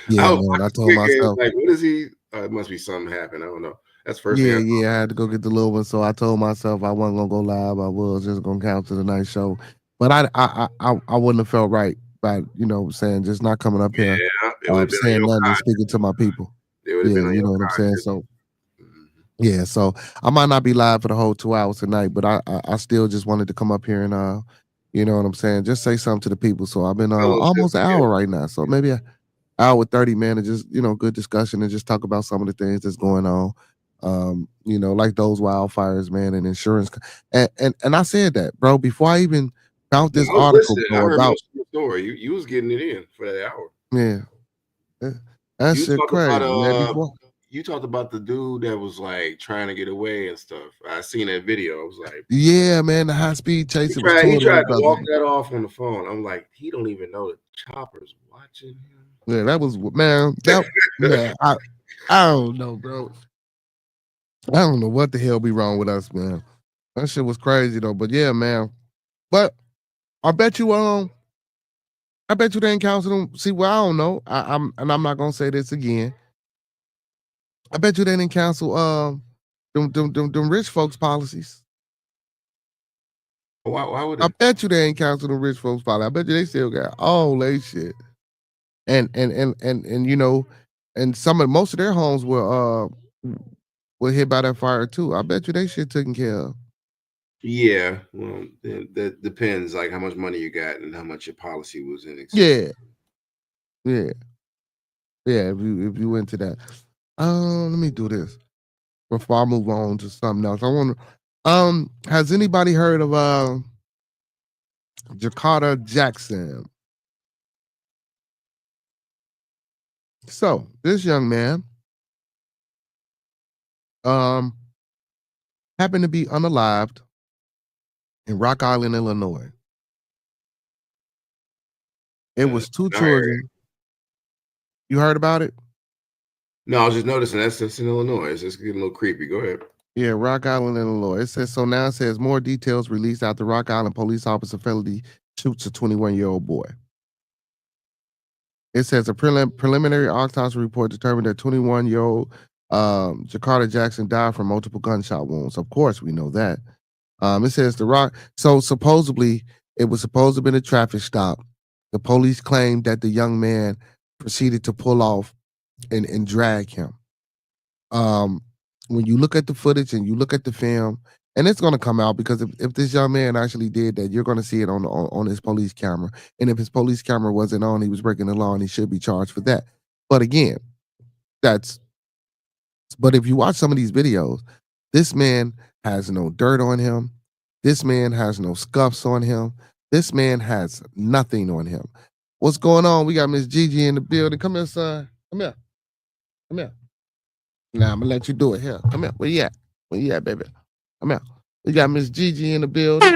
B: Yeah, man, I told myself.
D: Like, what is he? It must be something happened. I don't know. That's first
B: thing.
D: I
B: had to go get the little one. So I told myself I wasn't gonna go live. I was just gonna cancel the night show. But I wouldn't have felt right by, you know, saying just not coming up here, saying nothing and speaking to my people. Yeah, you know what I'm saying. So yeah, so I might not be live for the whole 2 hours tonight, but I still just wanted to come up here and you know what I'm saying, just say something to the people. So I've been almost an hour right now. So maybe hour 30, man, and just, good discussion and just talk about some of the things that's going on. Like those wildfires, man, and insurance. And I said that, bro, before I even found this
D: I was
B: article,
D: listening.
B: bro,
D: I heard
B: about
D: most of the story. You was getting it in for that hour.
B: yeah. That
D: You
B: shit
D: talked about
B: crazy, man. Before
D: you talked about the dude that was like trying to get away and stuff. I seen that video. I was like,
B: yeah, man, the high speed chase. It was two
D: he
B: of
D: tried
B: those
D: to
B: brothers.
D: walk that off on the phone. I'm like, he don't even know the chopper's watching him.
B: Yeah, that was man. Man, I don't know, bro. I don't know what the hell be wrong with us, man. That shit was crazy though. But yeah, man. But I bet you they didn't counsel them. See, well, I don't know. I'm not gonna say this again. I bet you they didn't cancel them rich folks policies.
D: Why would
B: I
D: it?
B: bet you they ain't cancel them rich folks policy. I bet you they still got all they shit. And and most of their homes were hit by that fire too. I bet you they shit taken care of.
D: Yeah, well, that depends, like how much money you got and how much your policy was in.
B: Yeah. If you went to that, let me do this before I move on to something else. I want to. Has anybody heard of Jakarta Jackson? So this young man, happened to be unalived in Rock Island, Illinois. It was two children. You heard about it?
D: No, I was just noticing that's in Illinois. It's just getting a little creepy. Go ahead.
B: Yeah, Rock Island, Illinois. It says so now. It says more details released after Rock Island police officer felony shoots a 21-year-old boy. It says a preliminary autopsy report determined that 21-year-old Jakarta Jackson died from multiple gunshot wounds. Of course, we know that. It says the Rock. So supposedly, it was supposed to have been a traffic stop. The police claimed that the young man proceeded to pull off and drag him. When you look at the footage and you look at the film, and it's going to come out because if this young man actually did that, you're going to see it on his police camera. And if his police camera wasn't on, he was breaking the law and he should be charged for that. But again, but if you watch some of these videos, this man has no dirt on him. This man has no scuffs on him. This man has nothing on him. What's going on? We got Miss Gigi in the building. Come here, son. Come here. Come here. Now I'm gonna let you do it here. Come here. Where you at? Where you at, baby? Come here. We got Miss Gigi in the building.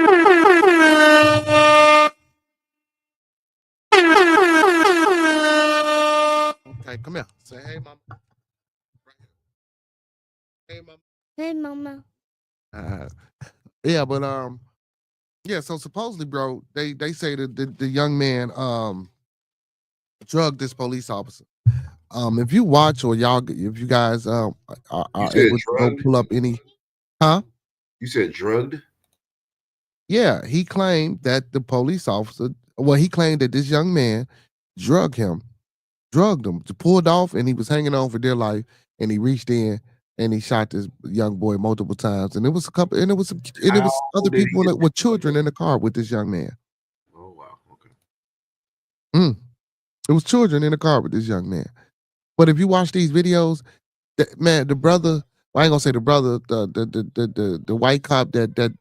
B: Okay, come here. Say hey, mama. Hey, mama.
C: Hey, mama.
B: Yeah, but yeah. So supposedly, bro, they say that the young man drugged this police officer. If you watch or if you guys are able to go pull up any, huh?
D: You said drugged?
B: Yeah, he claimed that the police officer. Well, he claimed that this young man drugged him, pulled off, and he was hanging on for dear life. And he reached in and he shot this young boy multiple times. And it was other people with children in the car with this young man.
D: Oh wow, okay.
B: It was children in the car with this young man. But if you watch these videos, man, the brother, well, I ain't gonna say the brother, the white cop that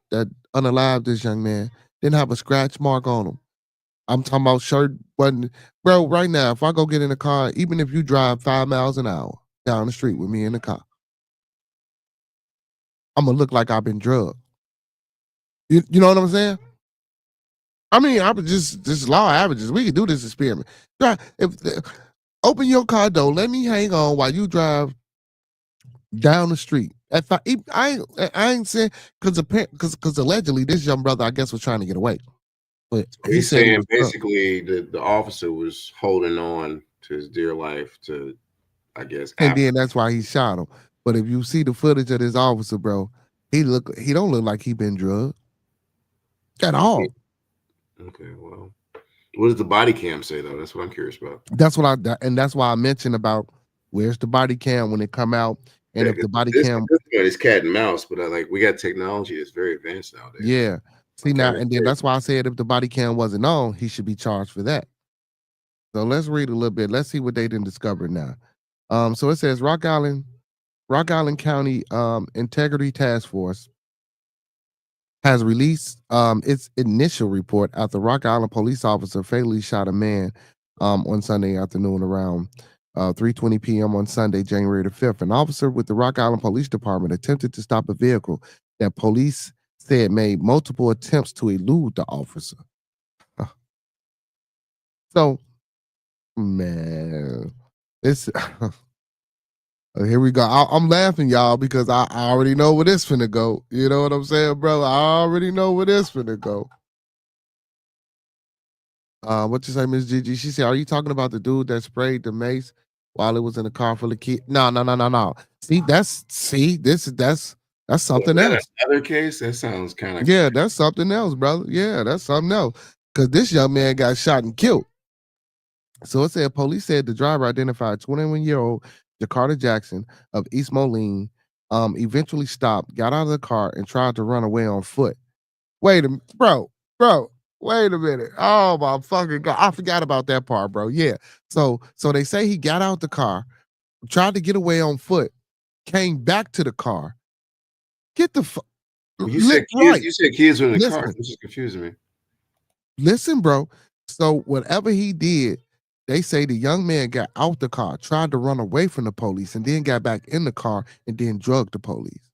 B: unalived this young man didn't have a scratch mark on him. I'm talking about shirt button. Bro, right now, if I go get in the car, even if you drive 5 miles an hour down the street with me in the car, I'm gonna look like I've been drugged. You know what I'm saying? I mean, I would just law averages. We could do this experiment. Open your car door. Let me hang on while you drive down the street. I ain't saying because allegedly this young brother, I guess, was trying to get away. But
D: he's saying basically the officer was holding on to his dear life to, I guess,
B: and then that's why he shot him. But if you see the footage of this officer, bro, he don't look like he been drugged at all.
D: Okay, well, what does the body cam say though? That's what I'm curious about.
B: That's why I mentioned about where's the body cam when it come out, and if the body cam
D: is cat and mouse, but we got technology that's very advanced nowadays.
B: Yeah, see now, and then that's why I said if the body cam wasn't on, he should be charged for that. So let's read a little bit. Let's see what they didn't discover now. So it says Rock Island County Integrity Task Force has released its initial report after Rock Island police officer fatally shot a man on Sunday afternoon around 3:20 p.m. on Sunday, January the 5th. An officer with the Rock Island Police Department attempted to stop a vehicle that police said made multiple attempts to elude the officer. So, man, it's here we go. I'm laughing, y'all, because I already know where this finna go. You know what I'm saying, brother? I already know where this finna go. What you say, Miss Gigi? She said, "Are you talking about the dude that sprayed the mace while it was in a car full of kids?" No. That's something else.
D: Another case? That sounds kind of
B: Yeah, that's something else, brother. Yeah, that's something else. Because this young man got shot and killed. So it said police said the driver identified 21-year-old Jakarta Jackson of East Moline, eventually stopped, got out of the car, and tried to run away on foot. Wait a minute, bro, wait a minute. Oh my fucking God. I forgot about that part, bro. Yeah. So they say he got out the car, tried to get away on foot, came back to the car. Get the fuck.
D: You said kids, right. You said kids were in the car. This is confusing me.
B: Listen, bro. So whatever he did, they say the young man got out the car, tried to run away from the police, and then got back in the car and then drugged the police.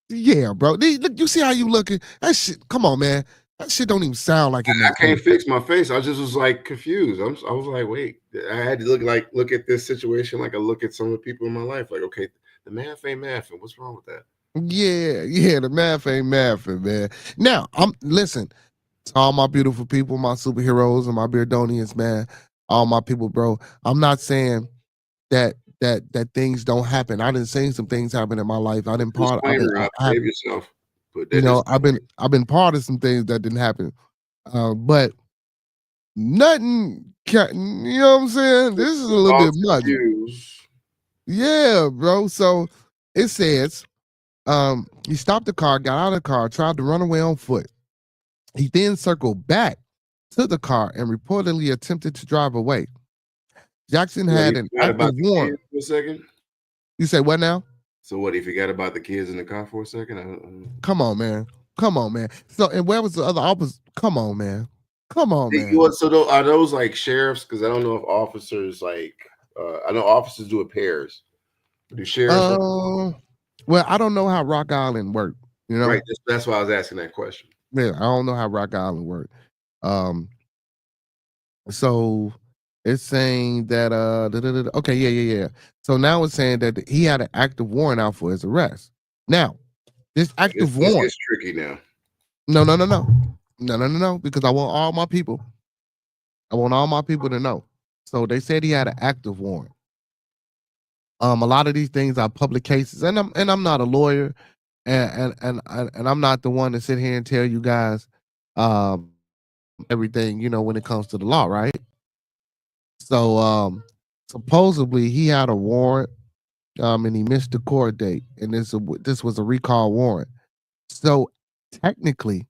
B: Yeah, bro. Look, you see how you looking? That shit. Come on, man. That shit don't even sound like it.
D: I can't fix my face. I just was like confused. I was like, wait. I had to look at this situation like I look at some of the people in my life. Like, okay, the math ain't mathing. What's wrong with that?
B: Yeah, the math ain't mathing, man. Now, listen to all my beautiful people, my superheroes and my Beardonians, man. All my people, bro. I'm not saying that things don't happen. I done seen some things happen in my life. I've been
D: yourself.
B: You know, I've been part of some things that didn't happen. But nothing can, you know what I'm saying? This is a little bit much. Yeah, bro. So it says he stopped the car, got out of the car, tried to run away on foot. He then circled back to the car and reportedly attempted to drive away. Jackson had an active warrant.
D: For a second?
B: You say what now?
D: So what, he forgot about the kids in the car for a second?
B: Come on, man. So, and where was the other officer? Come on, man.
D: So are those like sheriffs? Because I don't know if officers I know officers do it pairs. Do sheriffs?
B: Well, I don't know how Rock Island worked. You know,
D: right? That's why I was asking that question.
B: Yeah, I don't know how Rock Island worked. So it's saying that okay, yeah. So now it's saying that he had an active warrant out for his arrest. Now, this active warrant
D: is tricky now.
B: No, because I want all my people to know. So they said he had an active warrant. A lot of these things are public cases, and I'm not a lawyer, and I'm not the one to sit here and tell you guys everything, you know, when it comes to the law, right? So supposedly he had a warrant, and he missed the court date, and this was a recall warrant. So technically,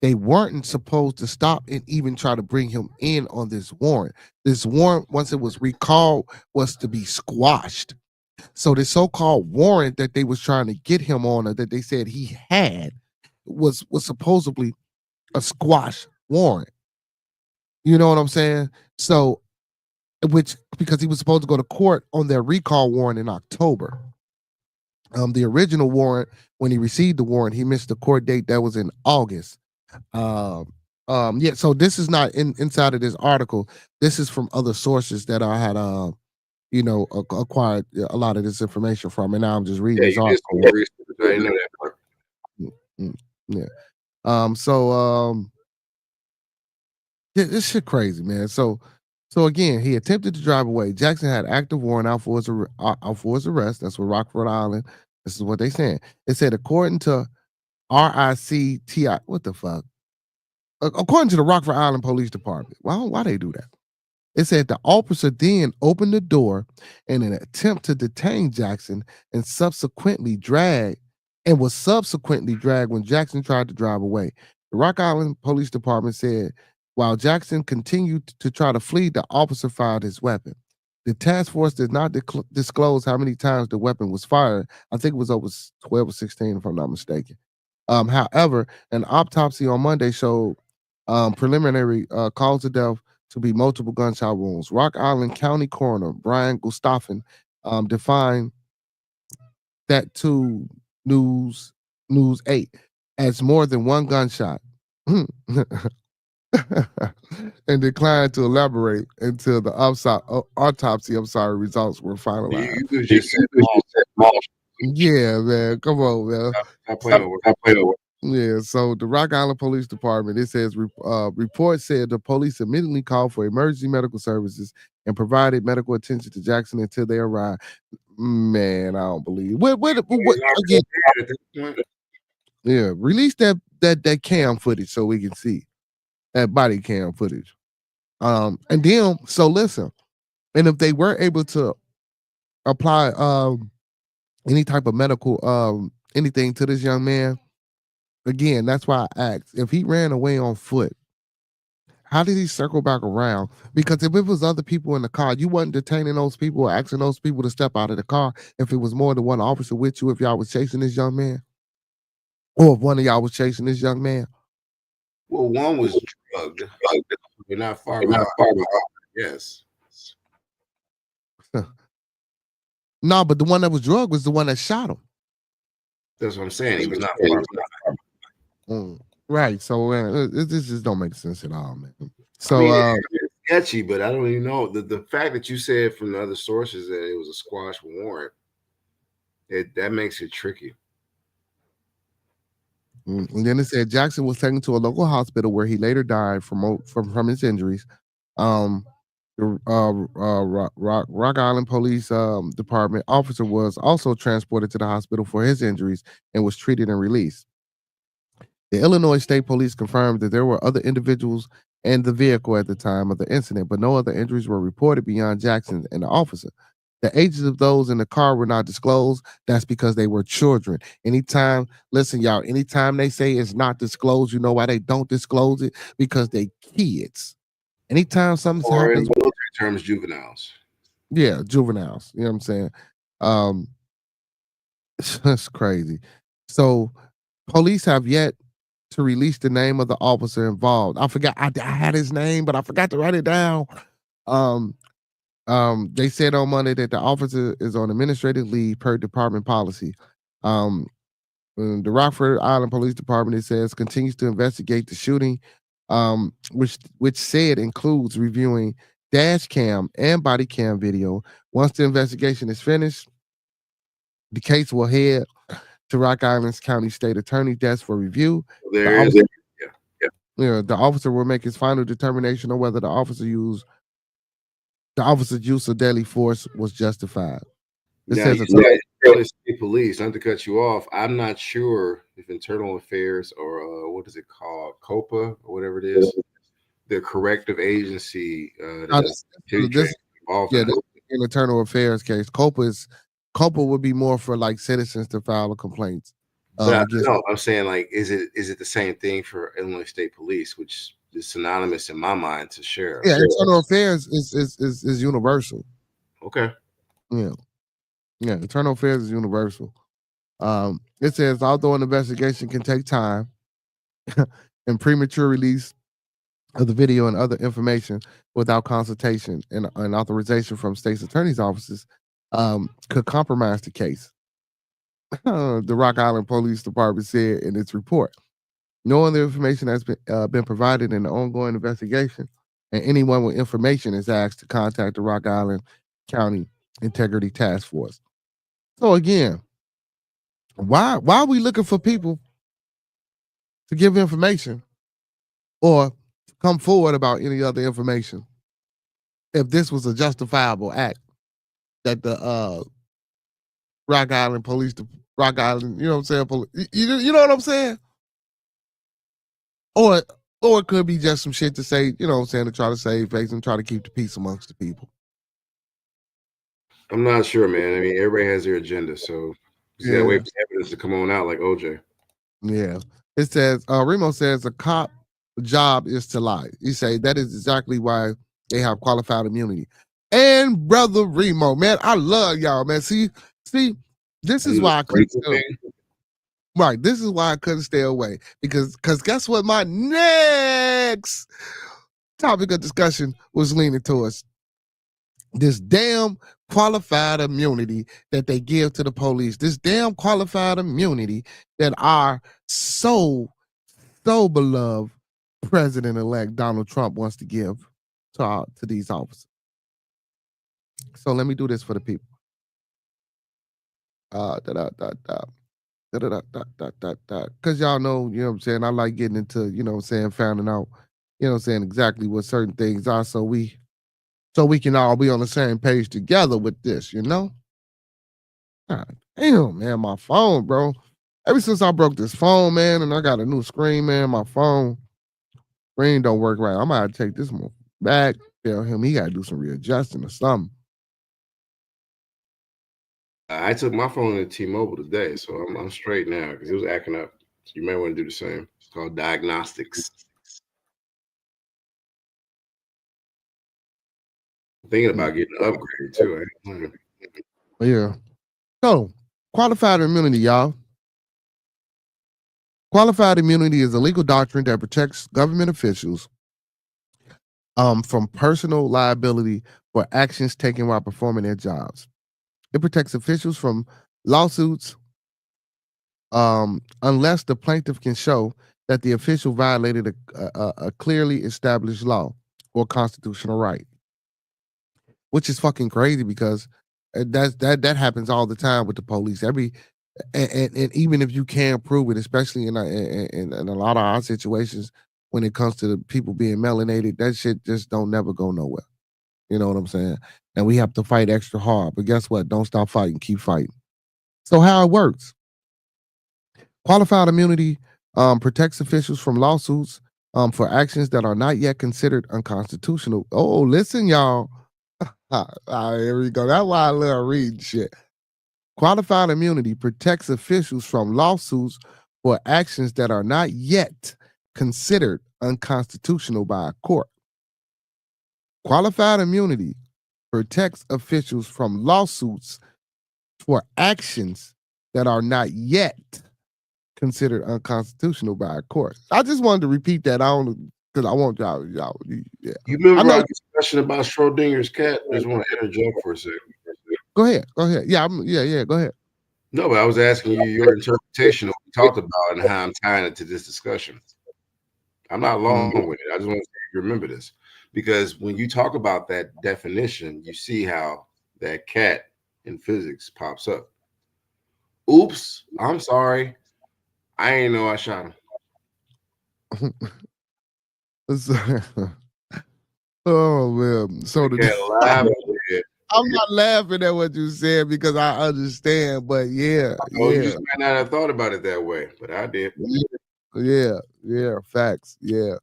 B: they weren't supposed to stop and even try to bring him in on this warrant. This warrant, once it was recalled, was to be squashed. So the so-called warrant that they was trying to get him on, or that they said he had, was supposedly a squash warrant. You know what I'm saying? So, because he was supposed to go to court on their recall warrant in October. The original warrant, when he received the warrant, he missed the court date that was in August. Yeah, so this is not inside of this article. This is from other sources that I had acquired a lot of this information from, and now I'm just reading this article.
D: I didn't know that part.
B: Yeah, this shit crazy, man. So again, he attempted to drive away. Jackson had active warrant out for his arrest. That's what Rockford Island. This is what they saying. It said according to RICTI. What the fuck? According to the Rockford Island Police Department. Why they do that? It said the officer then opened the door in an attempt to detain Jackson and was subsequently dragged when Jackson tried to drive away. The Rock Island Police Department said While Jackson continued to try to flee, the officer fired his weapon. The task force did not disclose how many times the weapon was fired. I think it was over 12 or 16, if I'm not mistaken. However, an autopsy on Monday showed preliminary cause of death to be multiple gunshot wounds. Rock Island County Coroner Brian Gustafson defined that to News 8 as more than one gunshot. And declined to elaborate until the autopsy results were finalized.
D: You just said
B: Yeah, man. Come on, man.
D: Stop playing over.
B: Yeah, so the Rock Island Police Department, it says, report said the police immediately called for emergency medical services and provided medical attention to Jackson until they arrived. Man, I don't believe. What again? Yeah, release that cam footage so we can see that body cam footage. And then, so listen, and if they were able to apply any type of medical anything to this young man, again, that's why I asked, if he ran away on foot, how did he circle back around? Because if it was other people in the car, you wasn't detaining those people or asking those people to step out of the car if it was more than one officer with you, if y'all was chasing this young man. Or if one of y'all was chasing this young man.
D: Well, one was drugged. We're not far behind. Yes.
B: No, but the one that was drugged was the one that shot him.
D: That's what I'm saying. He was not far behind.
B: Right. So this just don't make sense at all, man. So
D: I mean, it's sketchy, but I don't even know. The fact that you said from the other sources that it was a squash warrant, that makes it tricky.
B: And then it said Jackson was taken to a local hospital where he later died from his injuries. The Rock Island Police Department officer was also transported to the hospital for his injuries and was treated and released. The Illinois State Police confirmed that there were other individuals in the vehicle at the time of the incident, but no other injuries were reported beyond Jackson and the officer. The ages of those in the car were not disclosed. That's because they were children. Anytime they say it's not disclosed, you know why they don't disclose it? Because they kids. Anytime something happens,
D: in military terms, juveniles.
B: Yeah, juveniles. You know what I'm saying? That's crazy. So police have yet to release the name of the officer involved. I forgot. I had his name, but I forgot to write it down. They said on Monday that the officer is on administrative leave per department policy. The Rockford Island Police Department, it says, continues to investigate the shooting, which said includes reviewing dash cam and body cam video. Once the investigation is finished, the case will head to Rock Island's County State Attorney desk for review. The officer will make his final determination on whether the officer's use of deadly force was justified. It
D: now, says state police, not to cut you off, I'm not sure if internal affairs or what is it called, COPA or whatever it is, the corrective agency
B: this internal affairs case. COPA would be more for like citizens to file a complaint.
D: No, I'm saying, like, is it the same thing for Illinois State Police, which is synonymous in my mind to sheriff?
B: Yeah, internal affairs is universal.
D: Okay.
B: Yeah, internal affairs is universal. It says, although an investigation can take time, and premature release of the video and other information without consultation and authorization from state's attorney's offices could compromise the case. The Rock Island Police Department said in its report, no other information has been provided in the ongoing investigation, and anyone with information is asked to contact the Rock Island County Integrity Task Force. So again, why are we looking for people to give information or come forward about any other information if this was a justifiable act that the Rock Island, you know what I'm saying? You know what I'm saying? Or it could be just some shit to say, you know what I'm saying, to try to save face and try to keep the peace amongst the people.
D: I'm not sure, man. I mean, everybody has their agenda, so yeah, wait for evidence to come on out like OJ.
B: Yeah. It says, Remo says a cop job is to lie. You say that is exactly why they have qualified immunity. And brother Remo, man, I love y'all, man. See, this is why I couldn't stay, right. This is why I couldn't stay away. Because guess what? My next topic of discussion was leaning towards this damn qualified immunity that they give to the police. This damn qualified immunity that our so beloved President-elect Donald Trump wants to give to these officers. So let me do this for the people. Because y'all know, you know what I'm saying, I like getting into, you know what I'm saying, finding out, you know what I'm saying, exactly what certain things are so we can all be on the same page together with this, you know? God damn, man, my phone, bro. Ever since I broke this phone, man, and I got a new screen, man, my phone screen don't work right. I might have to take this one back, tell him he got to do some readjusting or something.
D: I took my phone to T-Mobile today, so I'm straight now because it was acting up. So you may want to do the same. It's called diagnostics. I'm thinking about getting an upgrade too.
B: Yeah. So, qualified immunity, y'all. Qualified immunity is a legal doctrine that protects government officials from personal liability for actions taken while performing their jobs. It protects officials from lawsuits unless the plaintiff can show that the official violated a clearly established law or constitutional right, which is fucking crazy because that happens all the time with the police. And even if you can't prove it, especially in a lot of our situations when it comes to the people being melanated, that shit just don't never go nowhere. You know what I'm saying? And we have to fight extra hard. But guess what? Don't stop fighting. Keep fighting. So how it works? Qualified immunity protects officials from lawsuits for actions that are not yet considered unconstitutional. Oh, listen, y'all. Here we go. That's why I love reading shit. Qualified immunity protects officials from lawsuits for actions that are not yet considered unconstitutional by a court. Qualified immunity protects officials from lawsuits for actions that are not yet considered unconstitutional by a court. I just wanted to repeat that. I don't because I want y'all. Yeah.
D: You remember our discussion about Schrodinger's cat? I just want to interject for a second.
B: Go ahead. Yeah, go ahead.
D: No, but I was asking you your interpretation of what we talked about and how I'm tying it to this discussion. I'm not long with it. I just want to see if you remember this. Because when you talk about that definition, you see how that cat in physics pops up. Oops, I'm sorry. I ain't know I shot him.
B: Oh man. So I'm not laughing at what you said because I understand, but yeah.
D: You just might not have thought about it that way, but I did.
B: Yeah, facts. Yeah.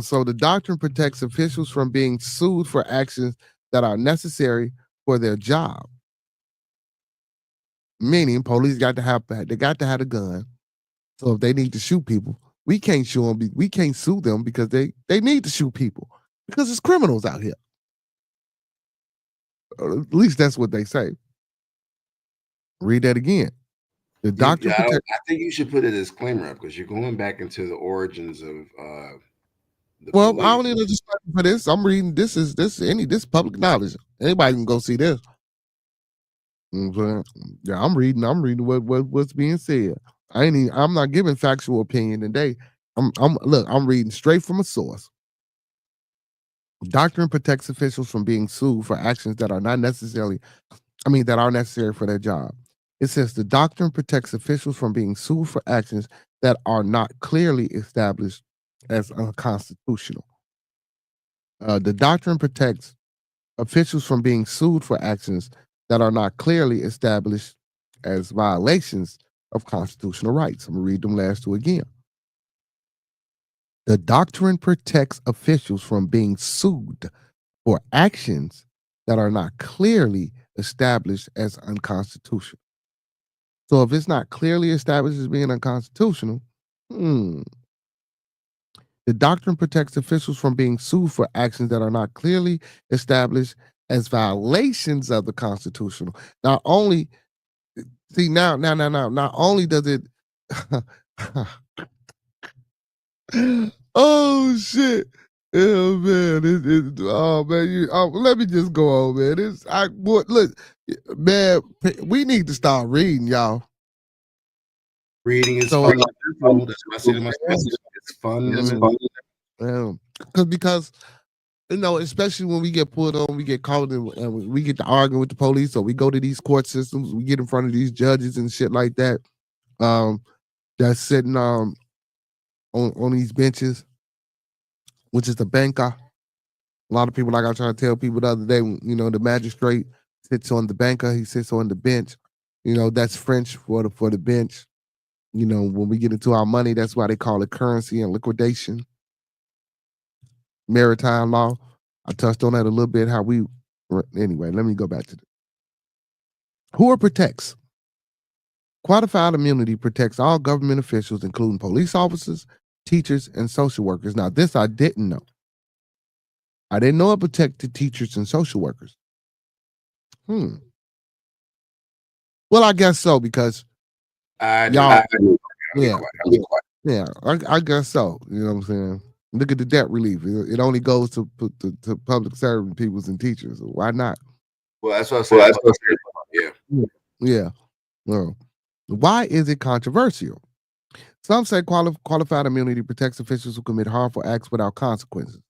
B: So the doctrine protects officials from being sued for actions that are necessary for their job. Meaning, police got to have a gun. So if they need to shoot people, we can't sue them. We can't sue them because they need to shoot people because it's criminals out here. At least that's what they say. Read that again. The doctrine protects.
D: I think you should put a disclaimer up because you're going back into the origins of.
B: Well, police. I don't need a disclaimer for this. I'm reading. This is public knowledge. Anybody can go see this. Yeah, I'm reading what's being said. I'm not giving factual opinion today. I'm reading straight from a source. Doctrine protects officials from being sued for actions that are necessary for their job. It says the doctrine protects officials from being sued for actions that are not clearly established as unconstitutional. The doctrine protects officials from being sued for actions that are not clearly established as violations of constitutional rights. I'm going to read them last two again. The doctrine protects officials from being sued for actions that are not clearly established as unconstitutional. So if it's not clearly established as being unconstitutional, The doctrine protects officials from being sued for actions that are not clearly established as violations of the Constitution. Not only, see, not only does it, oh shit. Yeah, man. Oh man, let me just go on, man. Look, man, we need to start reading, y'all.
D: Reading is
B: So,
D: fundamental. That's what I said in my speech. It's fundamental.
B: Because especially when we get pulled on, we get called and we get to arguing with the police, or we go to these court systems, we get in front of these judges and shit like that. That's sitting on these benches, which is the banker. A lot of people, like I try to tell people the other day, the magistrate sits on the banker, he sits on the bench. That's French for the bench. When we get into our money, that's why they call it currency and liquidation. Maritime law. I touched on that a little bit, anyway, let me go back to this. Who it protects? Qualified immunity protects all government officials, including police officers, teachers, and social workers. Now, this I didn't know. I didn't know it protected teachers and social workers. Well, I guess so, because I guess so. You know what I'm saying? Look at the debt relief. It only goes to public servant peoples and teachers. Why not?
D: Well, that's what I said.
B: Yeah. Well, why is it controversial? Some say qualified immunity protects officials who commit harmful acts without consequences.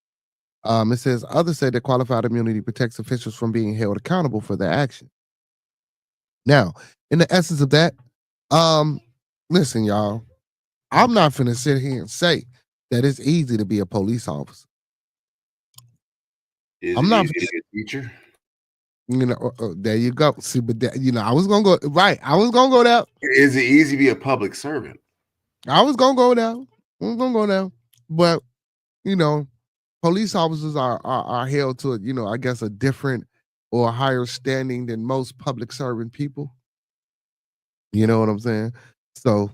B: It says others say that qualified immunity protects officials from being held accountable for their action. Now, in the essence of that, listen, y'all, I'm not finna sit here and say that it's easy to be a police officer.
D: I'm not easy to be a teacher.
B: There you go. See, but I was gonna go right. I was gonna go there.
D: Is it easy to be a public servant?
B: I was gonna go there. But police officers are held to I guess a different or a higher standing than most public servant people. You know what I'm saying? So,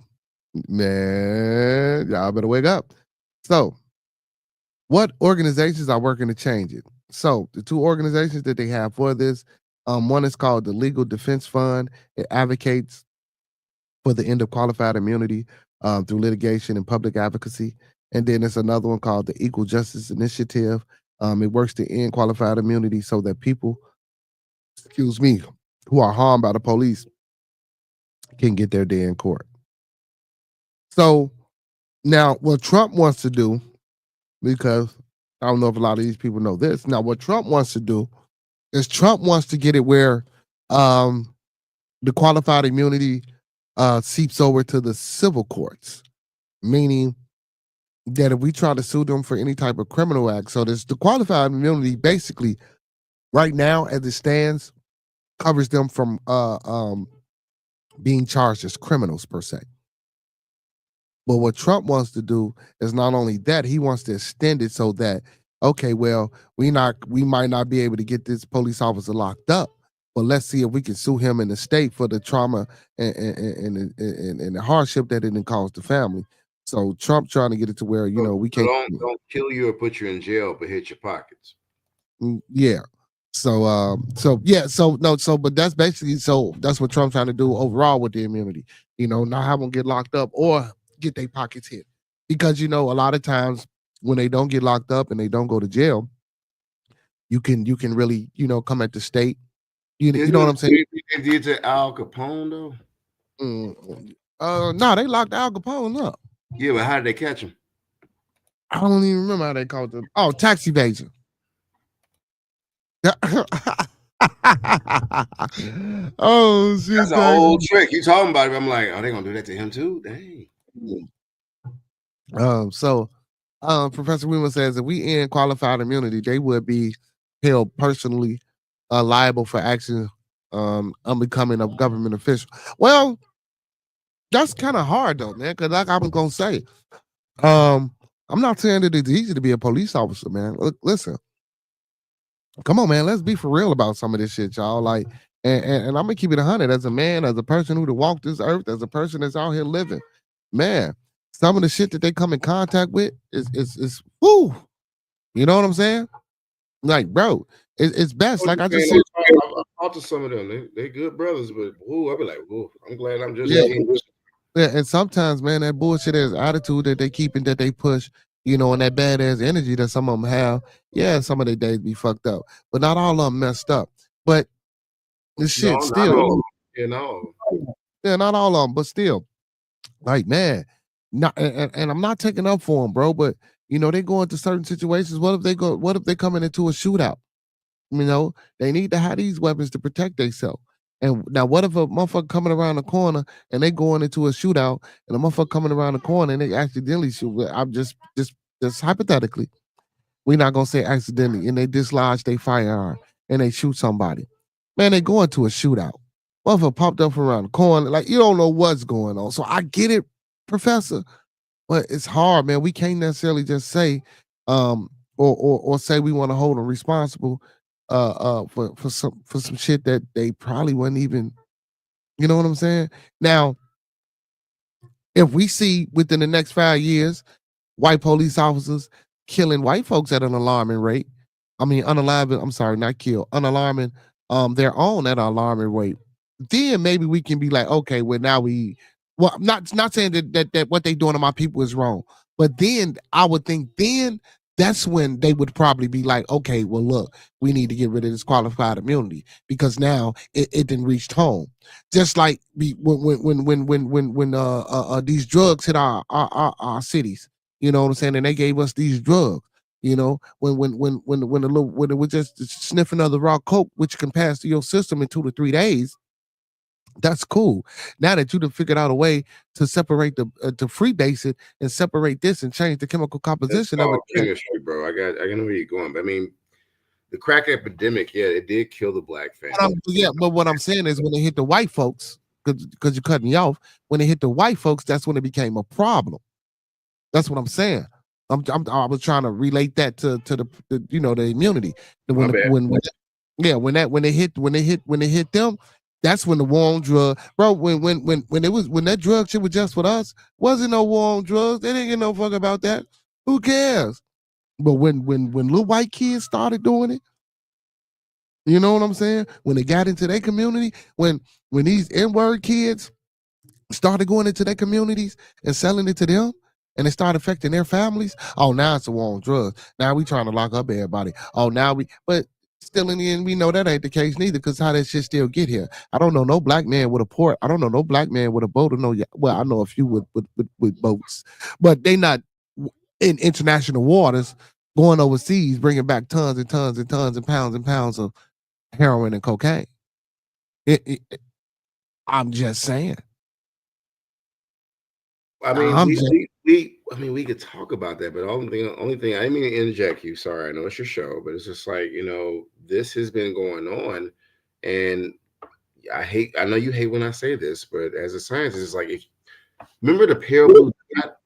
B: man, y'all better wake up. So, what organizations are working to change it? So, the two organizations that they have for this, one is called the Legal Defense Fund. It advocates for the end of qualified immunity through litigation and public advocacy. And then there's another one called the Equal Justice Initiative. It works to end qualified immunity so that people, who are harmed by the police can get their day in court. So now what Trump wants to do, because I don't know if a lot of these people know this. Now, what Trump wants to do is Trump wants to get it where the qualified immunity seeps over to the civil courts, meaning that if we try to sue them for any type of criminal act, so the qualified immunity basically right now as it stands covers them from being charged as criminals per se. But what Trump wants to do is not only that, he wants to extend it so that, okay, well, we might not be able to get this police officer locked up, but let's see if we can sue him in the state for the trauma and the hardship that it didn't cause the family. So Trump trying to get it to where we can't
D: don't kill you or put you in jail, but hit your pockets.
B: Yeah. But that's basically that's what Trump's trying to do overall with the immunity. Not have them get locked up or get their pockets hit, because a lot of times when they don't get locked up and they don't go to jail, you can really come at the state. You know what I'm saying?
D: They did to Al Capone though.
B: No, they locked Al Capone up.
D: Yeah, but how did they catch him?
B: I don't even remember how they called them. Oh, tax evasion. Oh shit!
D: That's an old trick. You talking about it? I'm like, are they gonna do that to him too? Dang.
B: Professor Wheeler says if we end qualified immunity, they would be held personally liable for actions unbecoming of government official. Well, that's kind of hard though, man. Because like I was gonna say, I'm not saying that it's easy to be a police officer, man. Look, listen. Come on, man. Let's be for real about some of this shit, y'all. Like, and I'm gonna keep it 100 as a man, as a person who walked this earth, as a person that's out here living, man. some of the shit that they come in contact with is whoo. You know what I'm saying? Like, bro, it's best. Like I just said,
D: I've talked to some of them. They good brothers, but I'll be like, I'm glad I'm just
B: yeah, and sometimes, man, that bullshit ass attitude that they keep and that they push, you know, and that badass energy that some of them have, yeah, some of their days be fucked up, but not all of them messed up. But the shit
D: not
B: still,
D: all, you know.
B: yeah, not all of them, but still, like, man, not, and I'm not taking up for them, bro, but you know, they go into certain situations. What if they coming into a shootout? You know, they need to have these weapons to protect themselves. And now, what if a motherfucker coming around the corner and they going into a shootout, and a motherfucker coming around the corner and they accidentally shoot? Well, I'm just hypothetically, we're not gonna say accidentally, and they dislodge their firearm and they shoot somebody. Man, they going to a shootout. Motherfucker popped up from around the corner, like you don't know what's going on. So I get it, Professor, but it's hard, man. We can't necessarily just say, or say we want to hold them responsible, for some shit that they probably wasn't even. You know what I'm saying? Now, if we see within the next 5 years, white police officers killing white folks at an alarming rate, I mean, unalarming. I'm sorry, not kill, unalarming. Their own at an alarming rate. Then maybe we can be like, okay, well now we. Well, not saying that what they doing to my people is wrong, but then I would think then that's when they would probably be like, okay, well look, we need to get rid of this qualified immunity because now it didn't reach home. Just like when these drugs hit our cities, you know what I'm saying, and they gave us these drugs. You know, when it was just sniffing of the raw coke, which can pass through your system in 2 to 3 days, that's cool. Now that you've figured out a way to separate to freebase it and separate this and change the chemical composition of it.
D: Chemistry, bro. I know where you're going. But I mean, the crack epidemic, yeah, it did kill the black family.
B: Yeah, but what I'm saying is when it hit the white folks, because you're cutting me off, when it hit the white folks, that's when it became a problem. That's what I'm saying. I was trying to relate that to the you know, the immunity. When when it hit them, that's when the war on drug, bro. When that drug shit was just with us, wasn't no war on drugs. They didn't get no fuck about that. Who cares? But when little white kids started doing it, you know what I'm saying? When they got into their community, when these N-word kids started going into their communities and selling it to them, and it started affecting their families. Oh, now it's a war on drugs. Now we trying to lock up everybody. Oh, but still in the end, we know that ain't the case neither, because how that shit still get here. I don't know no black man with a port. I don't know no black man with a boat or well, I know a few with boats, but they not in international waters going overseas, bringing back tons and tons and tons and pounds of heroin and cocaine. I'm just saying.
D: I mean, we could talk about that, but only thing, I didn't mean to interject you. Sorry, I know it's your show, but it's just like, you know, this has been going on, and I know you hate when I say this, but as a scientist, it's like, remember the pale blue dot?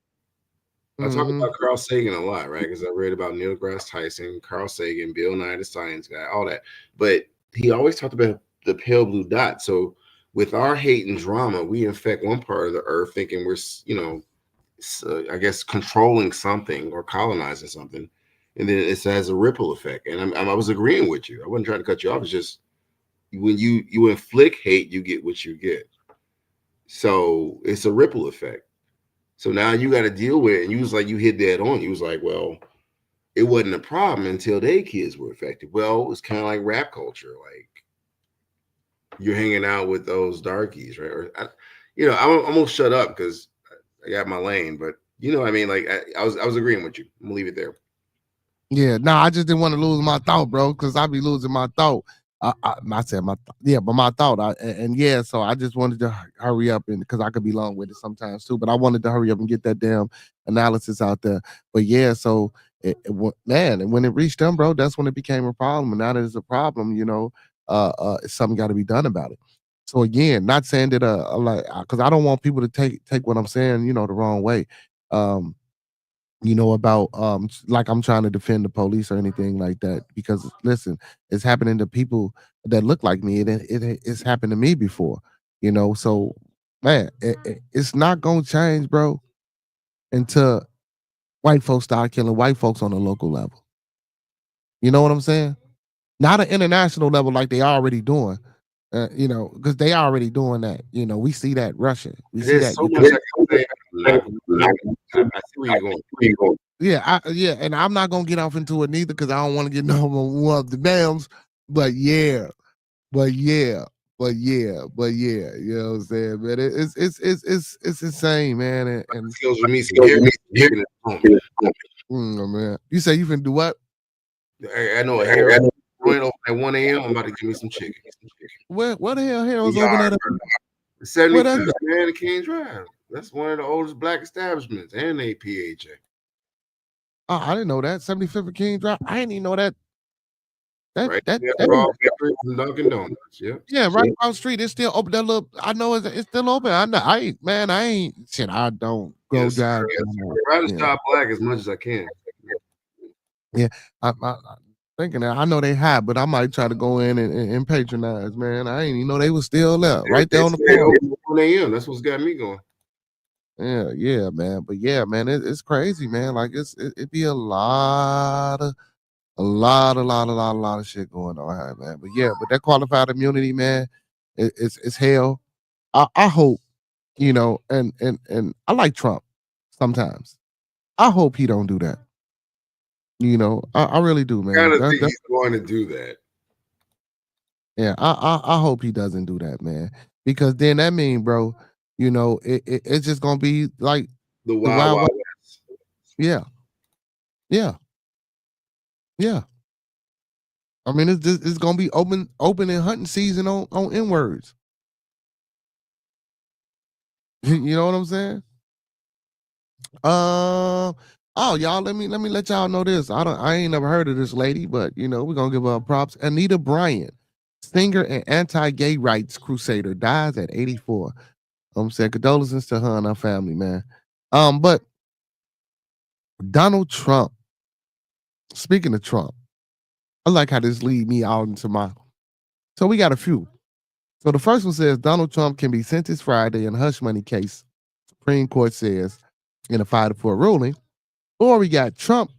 D: I talk about Carl Sagan a lot, right? Because I read about Neil deGrasse Tyson, Carl Sagan, Bill Nye the Science Guy, all that. But he always talked about the pale blue dot. So with our hate and drama, we infect one part of the earth thinking we're, you know, I guess controlling something or colonizing something, and then it has a ripple effect. And I was agreeing with you. I wasn't trying to cut you off. It's just when you inflict hate, you get what you get. So it's a ripple effect. So now you got to deal with it. And you was like, you hit that on. You was like, well, it wasn't a problem until they kids were affected. Well, it's kind of like rap culture. Like you're hanging out with those darkies, right? Or, I'm gonna shut up because I got my lane. But you know what I mean? Like I was agreeing with you. I'm gonna leave it there.
B: Yeah, no, I just didn't want to lose my thought, bro, because I be losing my thought. I said but my thought. So I just wanted to hurry up, and because I could be long with it sometimes too. But I wanted to hurry up and get that damn analysis out there. But yeah, so man, and when it reached them, bro, that's when it became a problem. And now that it's a problem, you know, something got to be done about it. So again, not saying that like, because I don't want people to take what I'm saying, you know, the wrong way. You know, about like I'm trying to defend the police or anything like that, because listen, it's happening to people that look like me. It's happened to me before, you know. So man, it's not gonna change, bro. until white folks start killing white folks on a local level. You know what I'm saying? Not an international level like they already doing. You know, because they already doing that. You know, we see that Russia. We see
D: There's
B: that
D: so much I can say. I see where you're going.
B: Yeah, and I'm not gonna get off into it neither because I don't want to get no more of the dams. But yeah, you know what I'm saying, man. It's insane, man. And
D: Skills with me, so
B: man, you say you finna do what?
D: I know a hair joint open at 1 a.m. I'm about to give me some chicken.
B: Where the hell Harold's open at?
D: 72 man, King Drive. That's one of the oldest black establishments, and APHA.
B: Oh, I didn't know that. 75th King Drive. I didn't even know that.
D: Right, Dunkin' Donuts.
B: Yeah, right across the street. It's still open. That little, I know it's still open. I know. I ain't shit. I don't go down.
D: Try to stop black as much as I can.
B: Yeah, I'm thinking that. I know they have, but I might try to go in and patronize. Man, I ain't even know they was still there. Right there on the corner.
D: 1 a.m. That's what's got me going.
B: Yeah, man. But yeah, man, it's crazy, man. Like it be a lot of shit going on here, man. But yeah, but that qualified immunity, man, it's hell. I hope, you know, and I like Trump sometimes. I hope he don't do that. You know, I really do, man.
D: I kind of think he's going to do that.
B: Yeah, I hope he doesn't do that, man. Because then that mean, bro, you know, it's just gonna be like
D: the Wild West.
B: Yeah. I mean, it's gonna be open and hunting season on N-words. You know what I'm saying? Oh, y'all, let me let y'all know this. I ain't never heard of this lady, but you know, we're gonna give her props. Anita Bryant, singer and anti-gay rights crusader, dies at 84. I'm saying condolences to her and her family, man. But Donald Trump, speaking of Trump, I like how this lead me out into my. So we got a few. So the first one says Donald Trump can be sentenced Friday in hush money case. Supreme Court says in a 5-4 ruling. Or we got Trump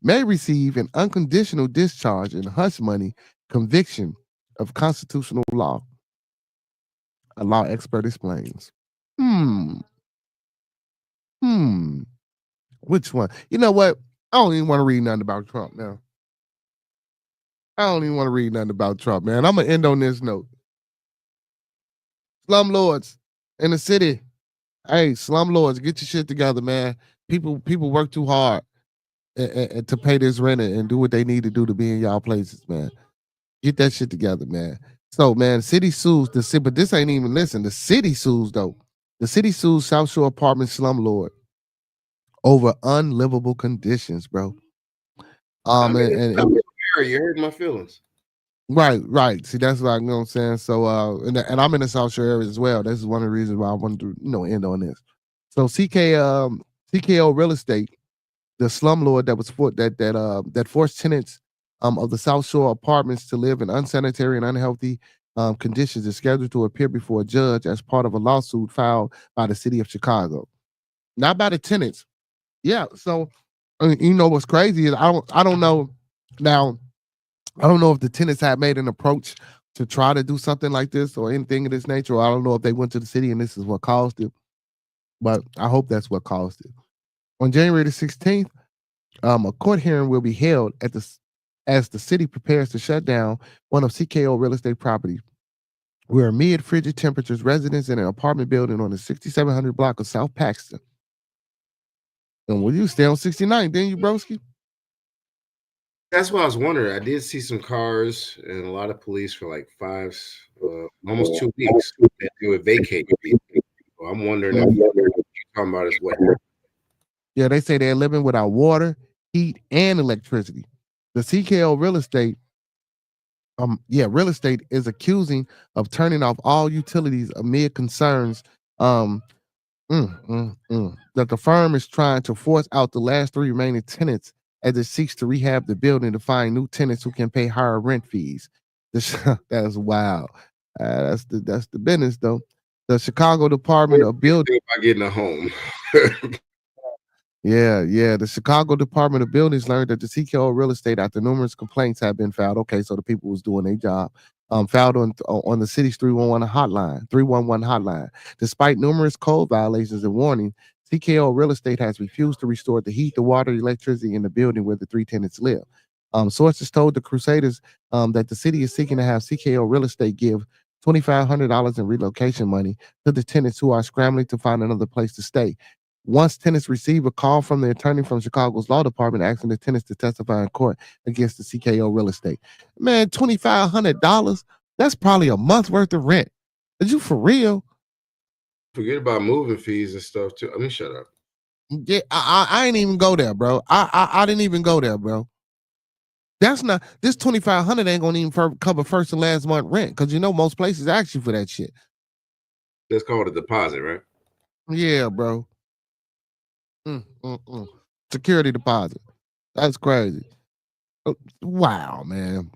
B: may receive an unconditional discharge in hush money conviction of constitutional law. A law expert explains. Which one? You know what? I don't even want to read nothing about Trump now. I'm gonna end on this note. Slumlords in the city. Hey, slumlords, get your shit together, man. People work too hard to pay this rent and do what they need to do to be in y'all places, man. Get that shit together, man. So, man, city sues the city, but this ain't even listen. The city sues though. The city sues South Shore apartment slumlord over unlivable conditions, bro.
D: You hurt my feelings.
B: Right. See, that's what I'm saying. So, and I'm in the South Shore area as well. This is one of the reasons why I wanted to, end on this. So, CKO Real Estate, the slumlord that was that forced tenants of the South Shore apartments to live in unsanitary and unhealthy conditions, is scheduled to appear before a judge as part of a lawsuit filed by the city of Chicago, not by the tenants. Yeah. So, you know what's crazy is I don't know now. I don't know if the tenants had made an approach to try to do something like this or anything of this nature. Or I don't know if they went to the city and this is what caused it. But I hope that's what caused it. On January the 16th, a court hearing will be held as the city prepares to shut down one of CKO real estate properties, where amid frigid temperatures, residents in an apartment building on the 6700 block of South Paxton. And will you stay on 69, didn't you, broski?
D: That's what I was wondering. I did see some cars and a lot of police for like almost 2 weeks. They would vacate. So I'm wondering if you're talking about is what.
B: Yeah, they say they're living without water, heat, and electricity. The CKO real estate, real estate is accusing of turning off all utilities amid concerns that the firm is trying to force out the last 3 remaining tenants as it seeks to rehab the building to find new tenants who can pay higher rent fees. That's wild. That's the business though. The Chicago Department of Building
D: about getting a home.
B: Yeah. The Chicago Department of Buildings learned that the CKO real estate, after numerous complaints had been filed. Okay, so the people was doing their job. Filed on the city's 311 hotline. Despite numerous code violations and warnings, CKO Real Estate has refused to restore the heat, the water, electricity in the building where the 3 tenants live. Sources told the Crusaders that the city is seeking to have CKO Real Estate give $2,500 in relocation money to the tenants who are scrambling to find another place to stay. Once tenants receive a call from the attorney from Chicago's law department asking the tenants to testify in court against the CKO Real Estate. Man, $2,500, that's probably a month's worth of rent. Is you for real?
D: Forget about moving fees and stuff too. I mean, shut up.
B: Yeah, I ain't even go there, bro. I didn't even go there, bro. That's not, this $2,500 ain't gonna even cover first and last month rent, because you know most places ask you for that shit.
D: That's called a deposit, right?
B: Yeah, bro. Security deposit. That's crazy. Wow, man.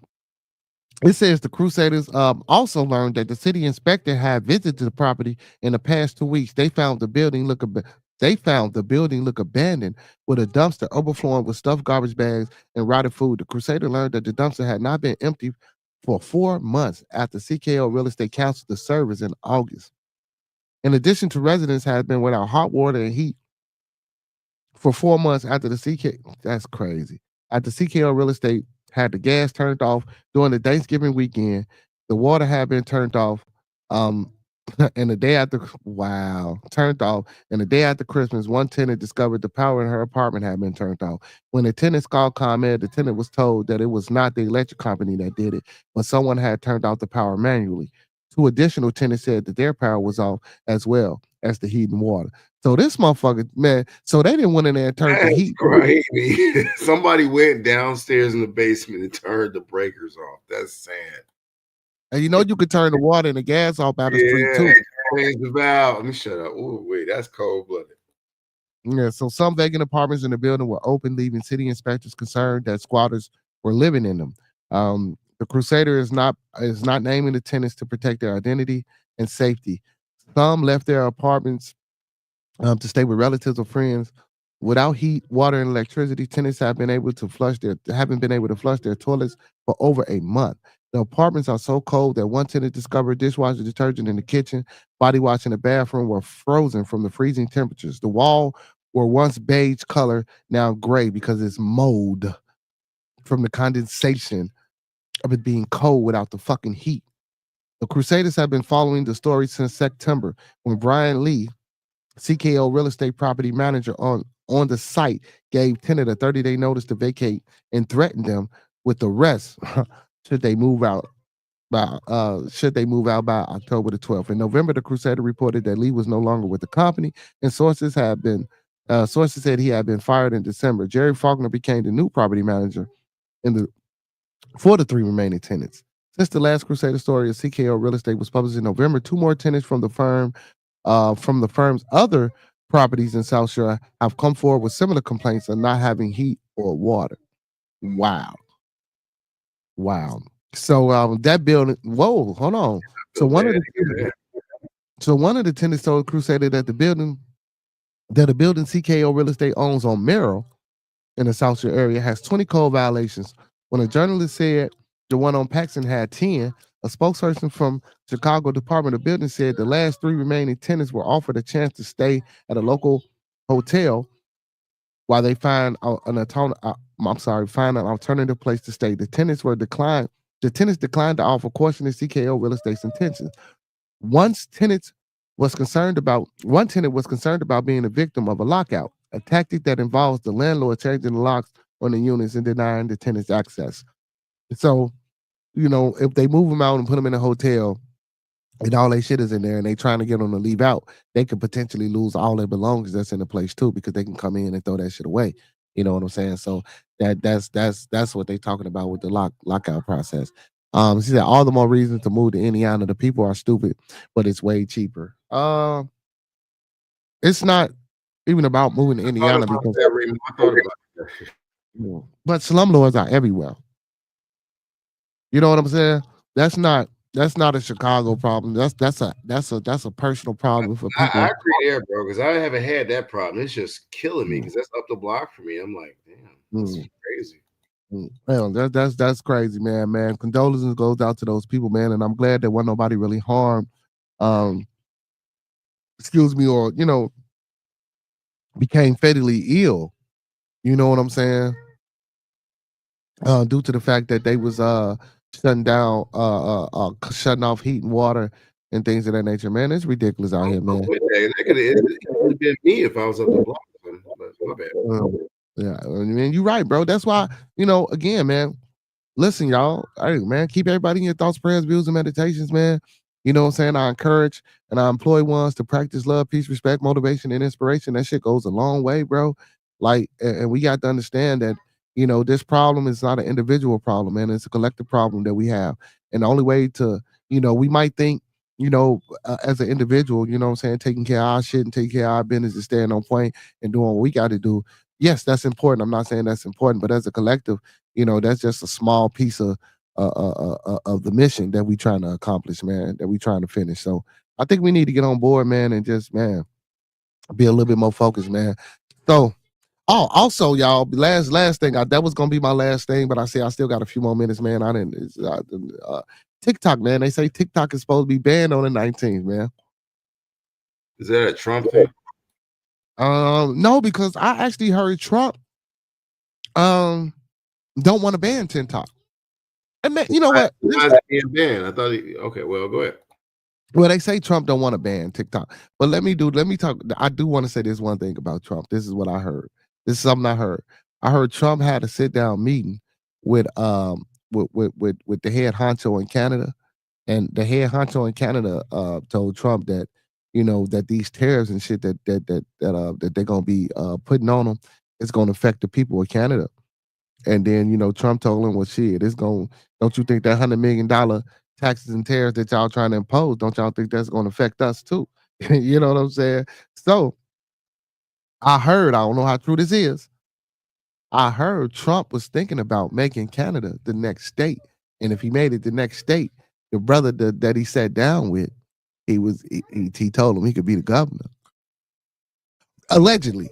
B: It says the Crusaders also learned that the city inspector had visited the property in the past 2 weeks. They found the building look abandoned, with a dumpster overflowing with stuffed garbage bags and rotted food. The Crusader learned that the dumpster had not been empty for 4 months after CKO Real Estate canceled the service in August. In addition to residents had been without hot water and heat for 4 months after the that's crazy. After CKO Real Estate had the gas turned off during the Thanksgiving weekend, the water had been turned off. And the day after, turned off. And the day after Christmas, one tenant discovered the power in her apartment had been turned off. When the tenants called ComEd, the tenant was told that it was not the electric company that did it, but someone had turned off the power manually. 2 additional tenants said that their power was off as well as the heat and water. So this motherfucker, man, so they didn't went in there and turn the heat.
D: Crazy. Somebody went downstairs in the basement and turned the breakers off. That's sad.
B: And you know you could turn the water and the gas off out the street too.
D: Change the valve. Let me shut up. Oh, wait, that's cold-blooded.
B: Yeah, so some vacant apartments in the building were open, leaving city inspectors concerned that squatters were living in them. The Crusader is not naming the tenants to protect their identity and safety. Some left their apartments to stay with relatives or friends. Without heat, water, and electricity, tenants haven't been able to flush their toilets for over a month. The apartments are so cold that one tenant discovered dishwasher detergent in the kitchen, body wash in the bathroom were frozen from the freezing temperatures. The wall were once beige color, now gray because it's mold from the condensation of it being cold without the fucking heat. The Crusaders have been following the story since September, when Brian Lee, CKO Real Estate property manager on the site, gave tenant a 30-day notice to vacate and threatened them with arrest should they move out by October the 12th. In November, the Crusader reported that Lee was no longer with the company, and sources said he had been fired in December. Jerry Faulkner became the new property manager for the 3 remaining tenants. Since the last Crusader story of CKO Real Estate was published in November, 2 more tenants from the firm's other properties in South Shore have come forward with similar complaints of not having heat or water. Wow. So that building. Whoa, hold on. So one of the tenants told Crusader that the building CKO Real Estate owns on Merrill in the South Shore area has 20 code violations. When a journalist said the one on Paxton had 10, a spokesperson from Chicago Department of Building said the last 3 remaining tenants were offered a chance to stay at a local hotel while they find an alternative place to stay. The tenants declined to offer questioning CKO Real Estate's intentions. One tenant was concerned about being a victim of a lockout, a tactic that involves the landlord changing the locks on the units and denying the tenants access. So, you know, if they move them out and put them in a hotel and all their shit is in there and they trying to get them to leave out, they could potentially lose all their belongings that's in the place too, because they can come in and throw that shit away. You know what I'm saying? So that's what they talking about with the lockout process. She said all the more reasons to move to Indiana. The people are stupid, but it's way cheaper. It's not even about moving to Indiana because but slumlords are everywhere. You know what I'm saying? That's not That's not a Chicago problem. That's a personal problem for people.
D: I agree there, bro, because I haven't had that problem. It's just killing me because that's up the block for me. I'm like, damn, that's
B: Mm.
D: crazy.
B: Man, that's crazy, man. Man, condolences goes out to those people, man, and I'm glad there wasn't nobody really harmed. Um, excuse me, or became fatally ill. You know what I'm saying? Due to the fact that they was shutting down, shutting off heat and water and things of that nature. Man, it's ridiculous out here, man.
D: That could have been me if I was up the block. But my bad.
B: Yeah, I mean, you're right, bro. That's why, again, man. Listen, y'all. Hey, man, keep everybody in your thoughts, prayers, views, and meditations, man. You know what I'm saying? I encourage and I employ ones to practice love, peace, respect, motivation, and inspiration. That shit goes a long way, bro. Like, and we got to understand that, this problem is not an individual problem, man. It's a collective problem that we have. And the only way to, we might think, as an individual, you know what I'm saying, taking care of our shit and taking care of our business and staying on point and doing what we got to do. Yes, that's important. I'm not saying that's important, but as a collective, that's just a small piece of the mission that we trying to accomplish, man, that we trying to finish. So I think we need to get on board, man, and just, man, be a little bit more focused, man. So, also, y'all, last thing, that was gonna be my last thing, but I say I still got a few more minutes, man. TikTok, man. They say TikTok is supposed to be banned on the 19th, man.
D: Is that a Trump thing?
B: No, because I actually heard Trump don't want to ban TikTok. And man, you know what?
D: Why is it being banned? I thought okay, well, go ahead.
B: Well, they say Trump don't want to ban TikTok. But let me talk. I do want to say this one thing about Trump. This is what I heard. This is something I heard. I heard Trump had a sit down meeting with with the head honcho in Canada. And the head honcho in Canada told Trump that, that these tariffs and shit that they're gonna be putting on them is gonna affect the people of Canada. And then, Trump told him, well, shit, don't you think that $100 million taxes and tariffs that y'all trying to impose, don't y'all think that's going to affect us too? You know what I'm saying? So I don't know how true this is. I heard Trump was thinking about making Canada the next state. And if he made it the next state, the brother that he sat down with, he told him he could be the governor. Allegedly.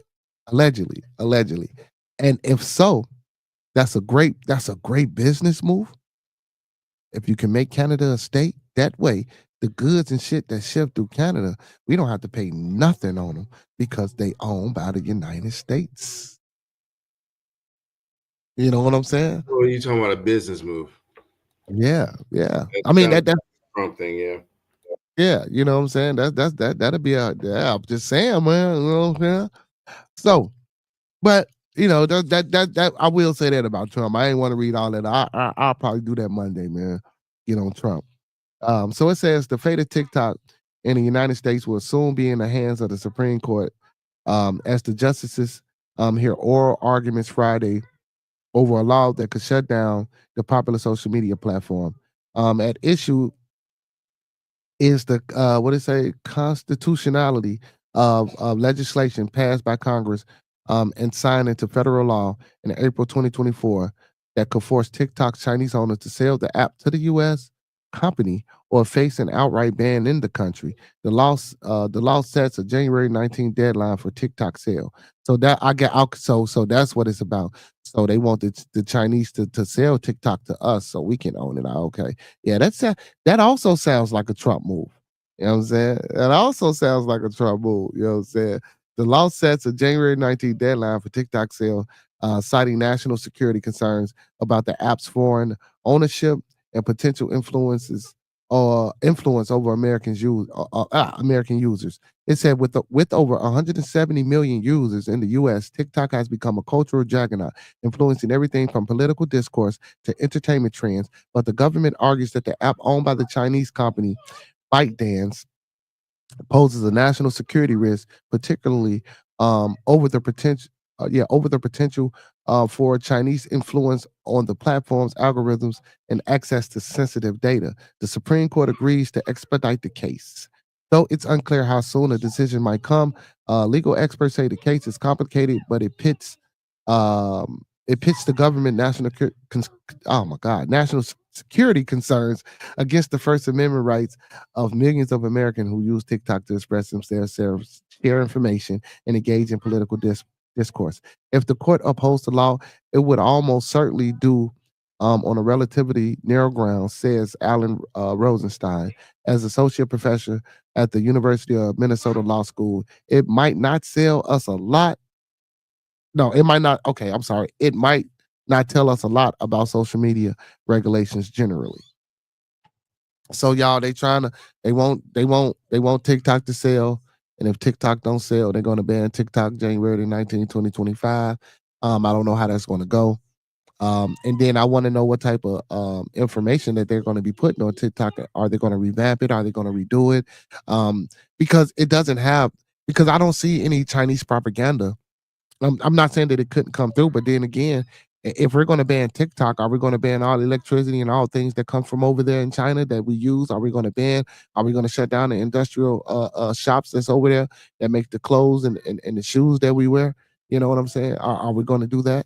B: And if so, that's a great business move. If you can make Canada a state, that way the goods and shit that ship through Canada, we don't have to pay nothing on them because they owned by the United States. You know what I'm saying?
D: Well, you talking about a business move?
B: Yeah. I mean that's
D: Trump thing, yeah.
B: Yeah, you know what I'm saying? That'll be I'm just saying, man. You know what I'm saying? So, but that I will say that about Trump. I ain't want to read all that. I'll probably do that Monday, man. Get on Trump. So it says the fate of TikTok in the United States will soon be in the hands of the Supreme Court, as the justices hear oral arguments Friday over a law that could shut down the popular social media platform. At issue is the constitutionality of legislation passed by Congress and signed into federal law in April 2024 that could force TikTok's Chinese owners to sell the app to the U.S. company or face an outright ban in the country. The law sets a January 19th deadline for TikTok sale. So that so that's what it's about. So they want the Chinese to sell TikTok to us so we can own it. Okay. Yeah, that also sounds like a Trump move. You know what I'm saying? That also sounds like a Trump move. You know what I'm saying? The law sets a January 19th deadline for TikTok sale, citing national security concerns about the app's foreign ownership and potential influence over American users. It said with over 170 million users in the U.S., TikTok has become a cultural juggernaut, influencing everything from political discourse to entertainment trends. But the government argues that the app owned by the Chinese company ByteDance poses a national security risk, particularly over the potential for Chinese influence on the platform's algorithms and access to sensitive data. The Supreme Court agrees to expedite the case. Though it's unclear how soon a decision might come, legal experts say the case is complicated, but it It pits the government national security concerns against the First Amendment rights of millions of Americans who use TikTok to express themselves, share information, and engage in political discourse. If the court upholds the law, it would almost certainly do on a relatively narrow ground, says Alan Rosenstein, as associate professor at the University of Minnesota Law School. It might not sell us a lot. No, it might not. Okay, I'm sorry. It might not tell us a lot about social media regulations generally. So y'all, they want TikTok to sell. And if TikTok don't sell, they're going to ban TikTok January 19, 2025. I don't know how that's going to go. And then I want to know what type of information that they're going to be putting on TikTok. Are they going to revamp it? Are they going to redo it? Because it doesn't have, because I don't see any Chinese propaganda. I'm not saying that it couldn't come through, but then again, if we're going to ban TikTok, are we going to ban all electricity and all things that come from over there in China that we use? Are we going to ban? Are we going to shut down the industrial shops that's over there that make the clothes and the shoes that we wear? You know what I'm saying? Are we going to do that?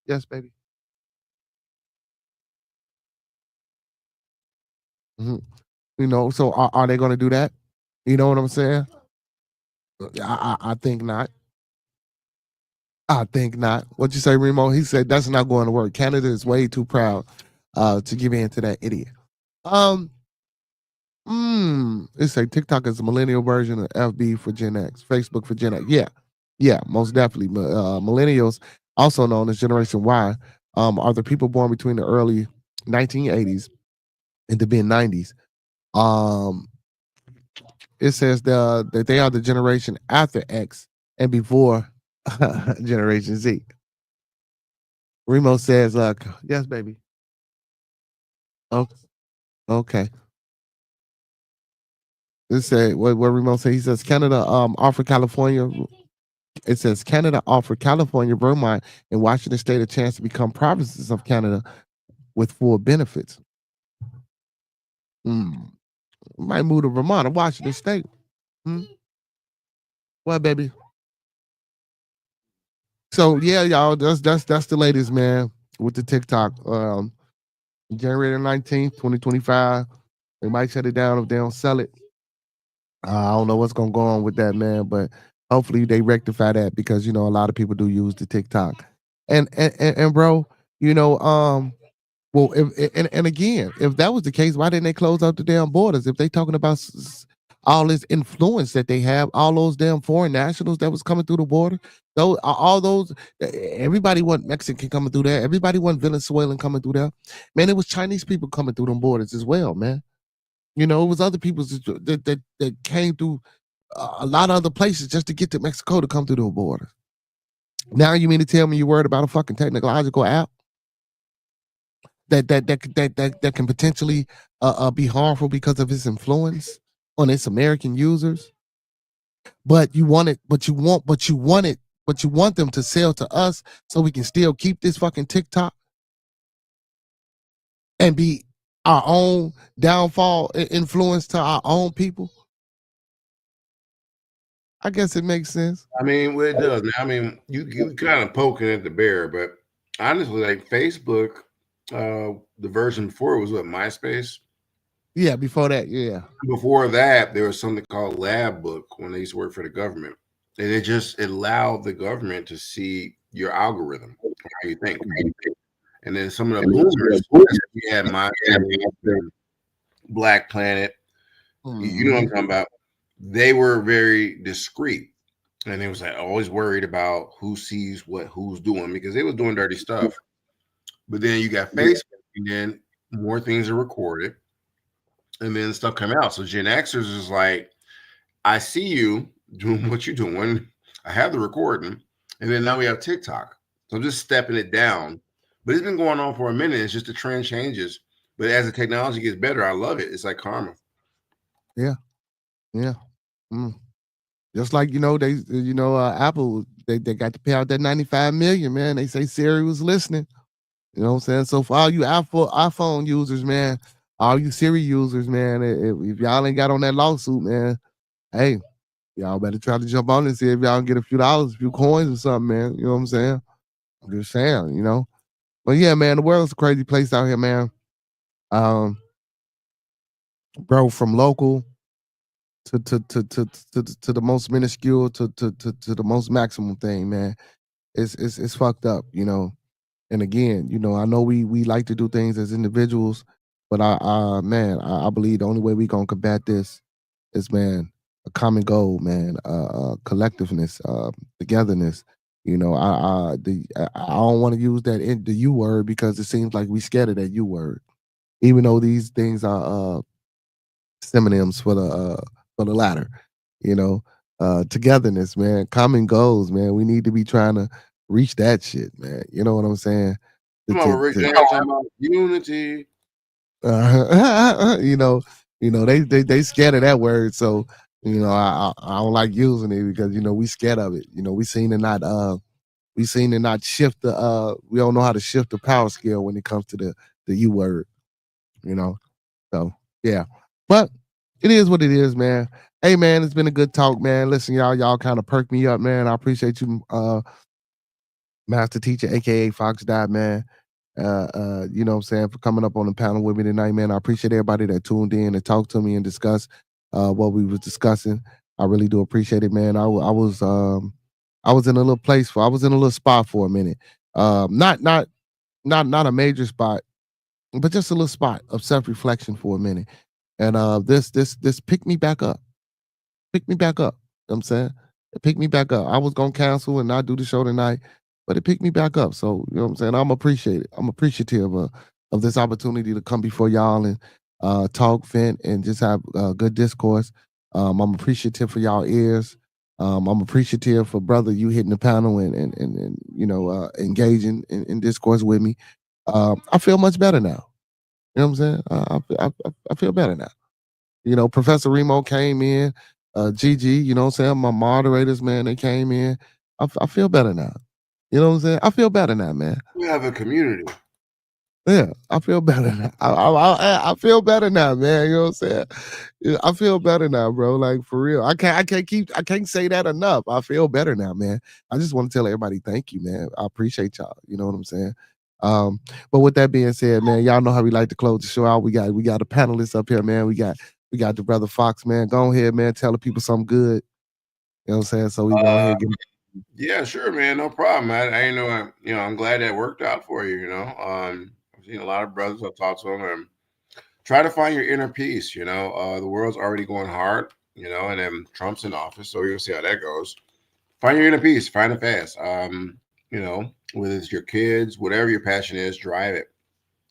B: Yes, baby. You know, so are they going to do that? You know what I'm saying? I think not. I think not. What'd you say, Remo? He said that's not going to work. Canada is way too proud to give in to that idiot. It say TikTok is a millennial version of FB for Gen X, Facebook for Gen X. Yeah, most definitely. Millennials, also known as Generation Y, are the people born between the early 1980s and the mid 90s. It says that they are the generation after X and before Generation Z. Remo says, yes, baby. Oh, okay. It said what Remo said. He says Canada offered California. It says Canada offered California, Vermont, and Washington State a chance to become provinces of Canada with full benefits. Might move to Vermont or Washington State. What, baby? So yeah, y'all, that's the latest, man, with the TikTok. January 19th, 2025. They might shut it down if they don't sell it. I don't know what's gonna go on with that, man, but hopefully they rectify that because you know a lot of people do use the TikTok. And bro, you know, well, and again, if that was the case, why didn't they close up the damn borders? If they talking about all this influence that they have, all those damn foreign nationals that was coming through the border, all those, everybody wasn't Mexican coming through there. Everybody wasn't Venezuelan coming through there. Man, it was Chinese people coming through them borders as well, man. You know, it was other people that came through a lot of other places just to get to Mexico to come through the border. Now you mean to tell me you're worried about a fucking technological app that can potentially be harmful because of its influence on its American users? But you want them to sell to us so we can still keep this fucking TikTok and be our own downfall influence to our own people. I guess it makes sense.
D: I mean, well, it does. I mean, you kind of poking at the bear, but honestly, like Facebook, the version before it was what, MySpace?
B: Yeah, before that, yeah.
D: Before that, there was something called Lab Book when they used to work for the government. And it allowed the government to see your algorithm, how you think. And then some of the boomers, we had MySpace, Black Planet, you know what I'm talking about. They were very discreet. And it was like always worried about who sees what who's doing because they was doing dirty stuff. But then you got Facebook, and then more things are recorded, and then stuff come out. So Gen Xers is like, I see you doing what you're doing. I have the recording, and then now we have TikTok. So I'm just stepping it down. But it's been going on for a minute. It's just the trend changes. But as the technology gets better, I love it. It's like karma.
B: Yeah. Just like Apple, they got to pay out that $95 million, man. They say Siri was listening. You know what I'm saying? So for all you iPhone users, man, all you Siri users, man, if y'all ain't got on that lawsuit, man, hey, y'all better try to jump on and see if y'all can get a few dollars, a few coins or something, man. You know what I'm saying? I'm just saying, you know. But yeah, man, the world's a crazy place out here, man. Um, bro, from local to the most minuscule to the most maximum thing, man. It's fucked up, you know. And again, you know, I know we like to do things as individuals, but I believe the only way we gonna combat this is, man, a common goal, man, collectiveness, togetherness. You know, I don't want to use the U word because it seems like we scared of that U word, even though these things are synonyms for the latter. You know, togetherness, man, common goals, man. We need to be trying to reach that shit, man. You know what I'm saying?
D: Come on, Rick. They talking about unity.
B: You know, they scared of that word, so you know I don't like using it because you know we scared of it. You know, we seem to not shift the we don't know how to shift the power scale when it comes to the U word. You know, so yeah, but it is what it is, man. Hey, man, it's been a good talk, man. Listen, y'all kind of perked me up, man. I appreciate you, Master Teacher, aka Fox Dive, man. You know what I'm saying, for coming up on the panel with me tonight, man. I appreciate everybody that tuned in and talked to me and discussed what we was discussing. I really do appreciate it, man. I was in a little place I was in a little spot for a minute. Not a major spot, but just a little spot of self-reflection for a minute. And this picked me back up. Picked me back up. You know what I'm saying? It picked me back up. I was gonna cancel and not do the show tonight, but it picked me back up. So, you know what I'm saying? I'm appreciative of this opportunity to come before y'all and talk, vent, and just have good discourse. I'm appreciative for y'all ears. I'm appreciative for brother you hitting the panel and you know engaging in discourse with me. I feel much better now. You know what I'm saying? I feel better now. You know, Professor Remo came in, Gigi, you know what I'm saying? My moderators, man, they came in. I feel better now. You know what I'm saying? I feel better now, man.
D: We have a community.
B: Yeah, I feel better now. I feel better now, man. You know what I'm saying? Yeah, I feel better now, bro. Like for real. I can't say that enough. I feel better now, man. I just want to tell everybody thank you, man. I appreciate y'all. You know what I'm saying? But with that being said, man, y'all know how we like to close the show out. We got a panelist up here, man. We got the brother Fox, man. Go ahead, man. Tell the people something good. You know what I'm saying? So we go ahead and get.
D: Yeah, sure, man. No problem. I know. You know, I'm glad that worked out for you. You know, I've seen a lot of brothers. I've talked to them, and try to find your inner peace. You know, the world's already going hard. You know, and then Trump's in office, so you'll see how that goes. Find your inner peace. Find it fast. You know, whether it's your kids, whatever your passion is, drive it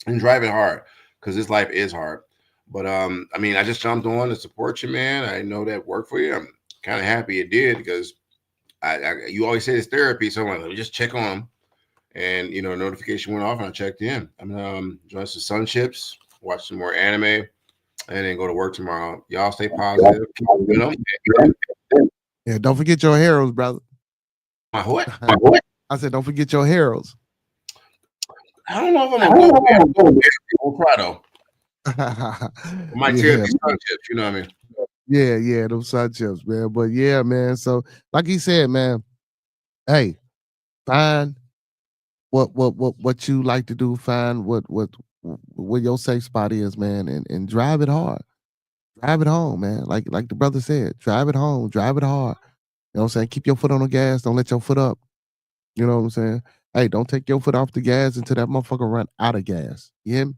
D: and drive it hard because this life is hard. But I mean, I just jumped on to support you, man. I know that worked for you. I'm kind of happy it did because you always say it's therapy, so I'm like, let me just check on them. And you know, notification went off, and I checked in. I'm gonna join some sun chips, watch some more anime, and then go to work tomorrow. Y'all stay positive, you know.
B: Yeah, don't forget your heroes, brother.
D: My what? My what?
B: I said, don't forget your heroes.
D: I don't know if I'm gonna go there. We'll try though. My tear these sun chips, you know what I mean?
B: Yeah, those sun chips, man. But yeah, man. So, like he said, man, hey, find what you like to do. Find what your safe spot is, man, and drive it hard. Drive it home, man. Like the brother said, drive it home, drive it hard. You know what I'm saying? Keep your foot on the gas. Don't let your foot up. You know what I'm saying? Hey, don't take your foot off the gas until that motherfucker run out of gas. You hear me?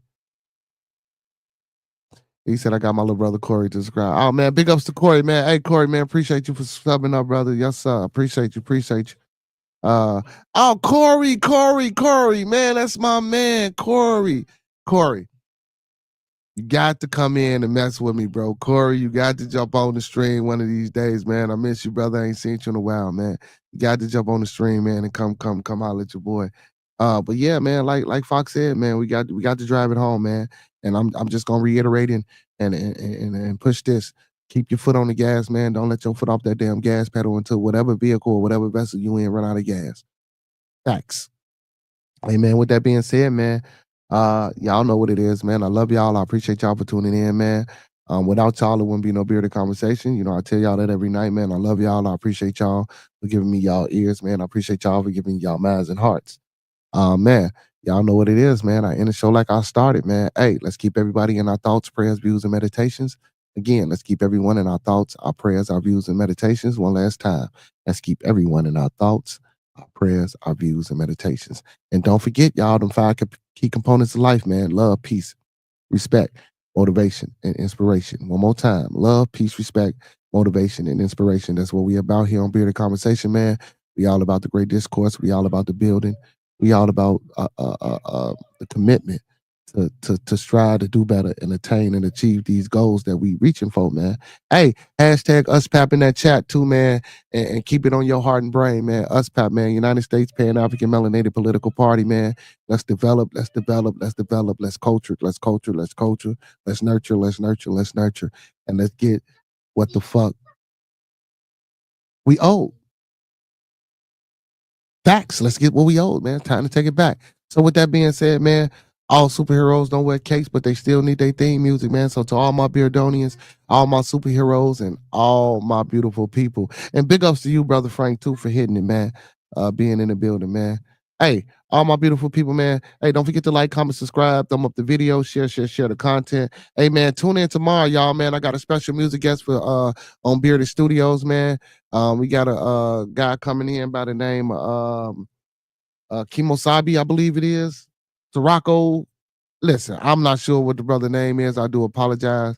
B: He said, I got my little brother Corey to subscribe. Oh, man, big ups to Corey, man. Hey, Corey, man, appreciate you for subbing up, brother. Yes, sir. Appreciate you. Oh, Corey, man, that's my man, Corey. You got to come in and mess with me, bro. Corey, you got to jump on the stream one of these days, man. I miss you, brother. I ain't seen you in a while, man. You got to jump on the stream, man, and come holler at your boy. But yeah, man, like Fox said, man, we got to drive it home, man. And I'm just gonna reiterate and push this. Keep your foot on the gas, man. Don't let your foot off that damn gas pedal until whatever vehicle or whatever vessel you in run out of gas. Facts. Hey, man, with that being said, man, y'all know what it is, man. I love y'all. I appreciate y'all for tuning in, man. Without y'all, it wouldn't be no bearded conversation. You know, I tell y'all that every night, man. I love y'all. I appreciate y'all for giving me y'all ears, man. I appreciate y'all for giving me y'all minds and hearts. Man, y'all know what it is, man. I end the show like I started, man. Hey, let's keep everybody in our thoughts, prayers, views, and meditations. Again, let's keep everyone in our thoughts, our prayers, our views, and meditations. One last time. Let's keep everyone in our thoughts, our prayers, our views, and meditations. And don't forget, y'all, them five key components of life, man. Love, peace, respect, motivation, and inspiration. One more time. Love, peace, respect, motivation, and inspiration. That's what we about here on Bearded Conversation, man. We all about the great discourse. We all about the building. We all about the commitment to strive to do better and attain and achieve these goals that we reaching for, man. Hey, hashtag USPAP in that chat too, man, and keep it on your heart and brain, man. USPAP, man, United States Pan African Melanated Political Party, man. Let's develop, let's develop, let's develop, let's culture, let's culture, let's culture, let's nurture, let's nurture, let's nurture, and let's get what the fuck we owe. Facts. Let's get what we owe, man. Time to take it back. So with that being said, man, all superheroes don't wear capes, but they still need their theme music, man. So to all my Beardonians, all my superheroes, and all my beautiful people, and big ups to you, brother Frank, too, for hitting it, man. Being in the building, man. Hey, all my beautiful people, man. Hey, don't forget to like, comment, subscribe, thumb up the video, share the content. Hey, man, tune in tomorrow, y'all, man. I got a special music guest for on Bearded Studios, man. We got a guy coming in by the name of Kimosabi, I believe it is. Sirocco. Listen, I'm not sure what the brother name is. I do apologize.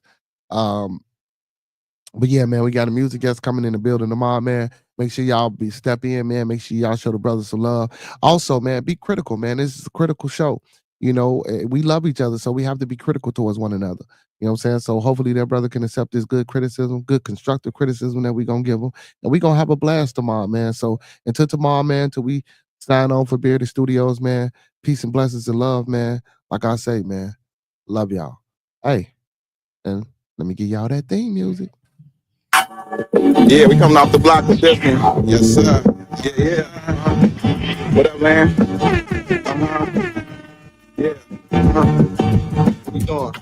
B: But yeah, man, we got a music guest coming in the building tomorrow, man. Make sure y'all step in, man. Make sure y'all show the brothers some love. Also, man, be critical, man. This is a critical show. You know, we love each other, so we have to be critical towards one another. You know what I'm saying? So hopefully that brother can accept this good criticism, good constructive criticism that we're going to give him. And we're going to have a blast tomorrow, man. So until tomorrow, man, till we sign on for Bearded Studios, man, peace and blessings and love, man. Like I say, man, love y'all. Hey, and let me give y'all that theme music.
A: Yeah, we coming off the block with this one. Yes, sir. Yeah. What up, man? Yeah. What we doing?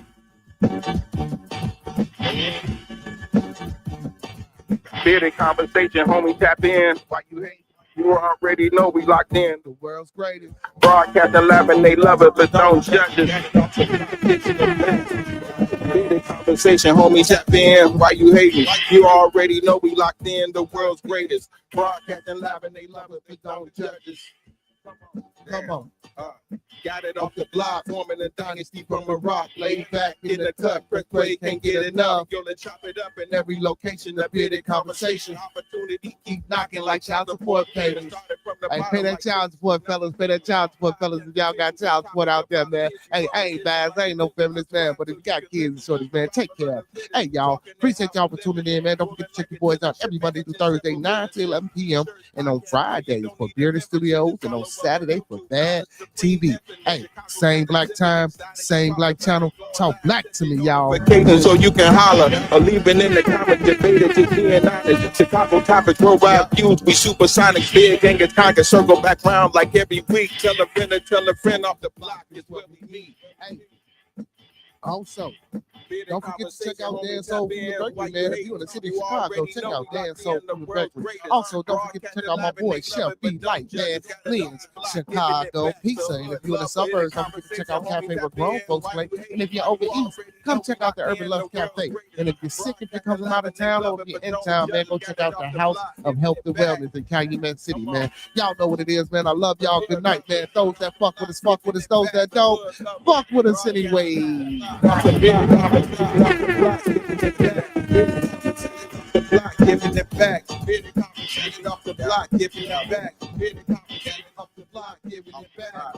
A: Bearded conversation, homie, tap in. Why you hate? You already know we locked in.
B: The world's greatest.
A: Broadcasting live and they love it, but don't judge us. Bearded conversation, homie, tap in. Why you hating? You already know we locked in. The world's greatest. Broadcasting live and they love it, but don't judge us.
B: Come on.
A: Got it off the block, forming a dynasty from a rock. Laid back in the cut, press play, can't get enough. Yo, let's chop it up in every location. A Bearded conversation. Opportunity keep knocking like child support payments.
B: Hey, pay that child support, fellas. Pay that child support, fellas. If y'all got child support out there, man. Hey, I ain't bad. I ain't no feminist, man. But if you got kids and shorties, man, take care of them. Hey, y'all. Appreciate y'all for tuning in, man. Don't forget to check your boys out every Monday through Thursday, 9 to 11 p.m. And on Fridays for Bearded Studios. And on Saturday for Bad TV. Hey, same black time, same black channel. Talk black to me, y'all.
A: So you can holler or leave it in the comments. Debate it, just being honest. Chicago topics, worldwide views. We supersonic, big gang is conquer. Circle back round like every week. Tell a friend off the block is where we meet.
B: Hey. Also, don't forget to check out Dan Soul Food and Bakery, man. If you're in the city of Chicago, check out Dan Soul Food and Bakery. Also, don't forget to check out my boy, Chef B. Light, man. Lynn's Chicago Pizza. And if you're in the suburbs, don't forget to check out Cafe where grown folks play. And if you're over east, come check out the Urban Love Cafe. And if you're sick, if you're coming out of town, or if you're in town, man, go check out the House of Health and Wellness in Calumet City, man. Y'all know what it is, man. I love y'all. Good night, man. Those that fuck with us, fuck with us. Those that don't, fuck with us anyway.
A: The block giving it back. Bearded conversation off the block giving it back. Bearded conversation off the block giving it back.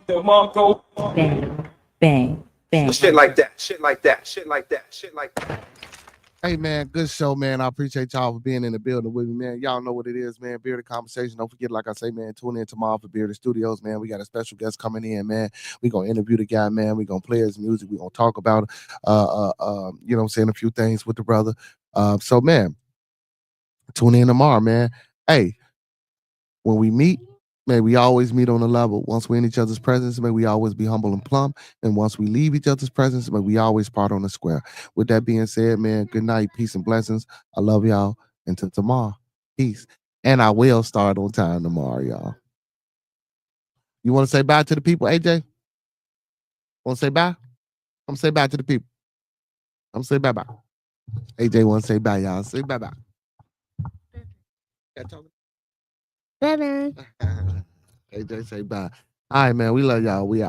A: The Marco.
E: Bang, bang.
A: Shit like that. Shit like that. Shit like that. Shit like that.
B: Hey, man, good show, man. I appreciate y'all for being in the building with me, man. Y'all know what it is, man. Bearded Conversation. Don't forget, like I say, man, tune in tomorrow for Bearded Studios, man. We got a special guest coming in, man. We're going to interview the guy, man. We're going to play his music. We're going to talk about, you know what I'm saying, a few things with the brother. So, man, tune in tomorrow, man. Hey, when we meet, May we always meet on a level. Once we're in each other's presence, may we always be humble and plumb. And once we leave each other's presence, may we always part on the square. With that being said, man, good night, peace and blessings. I love y'all. Until tomorrow, peace. And I will start on time tomorrow, y'all. You want to say bye to the people, AJ? Want to say bye? I'm say bye to the people. I'm say bye bye. AJ want to say bye, y'all. Say bye bye.
C: Bye bye.
B: AJ say bye. All right, man. We love y'all. We out.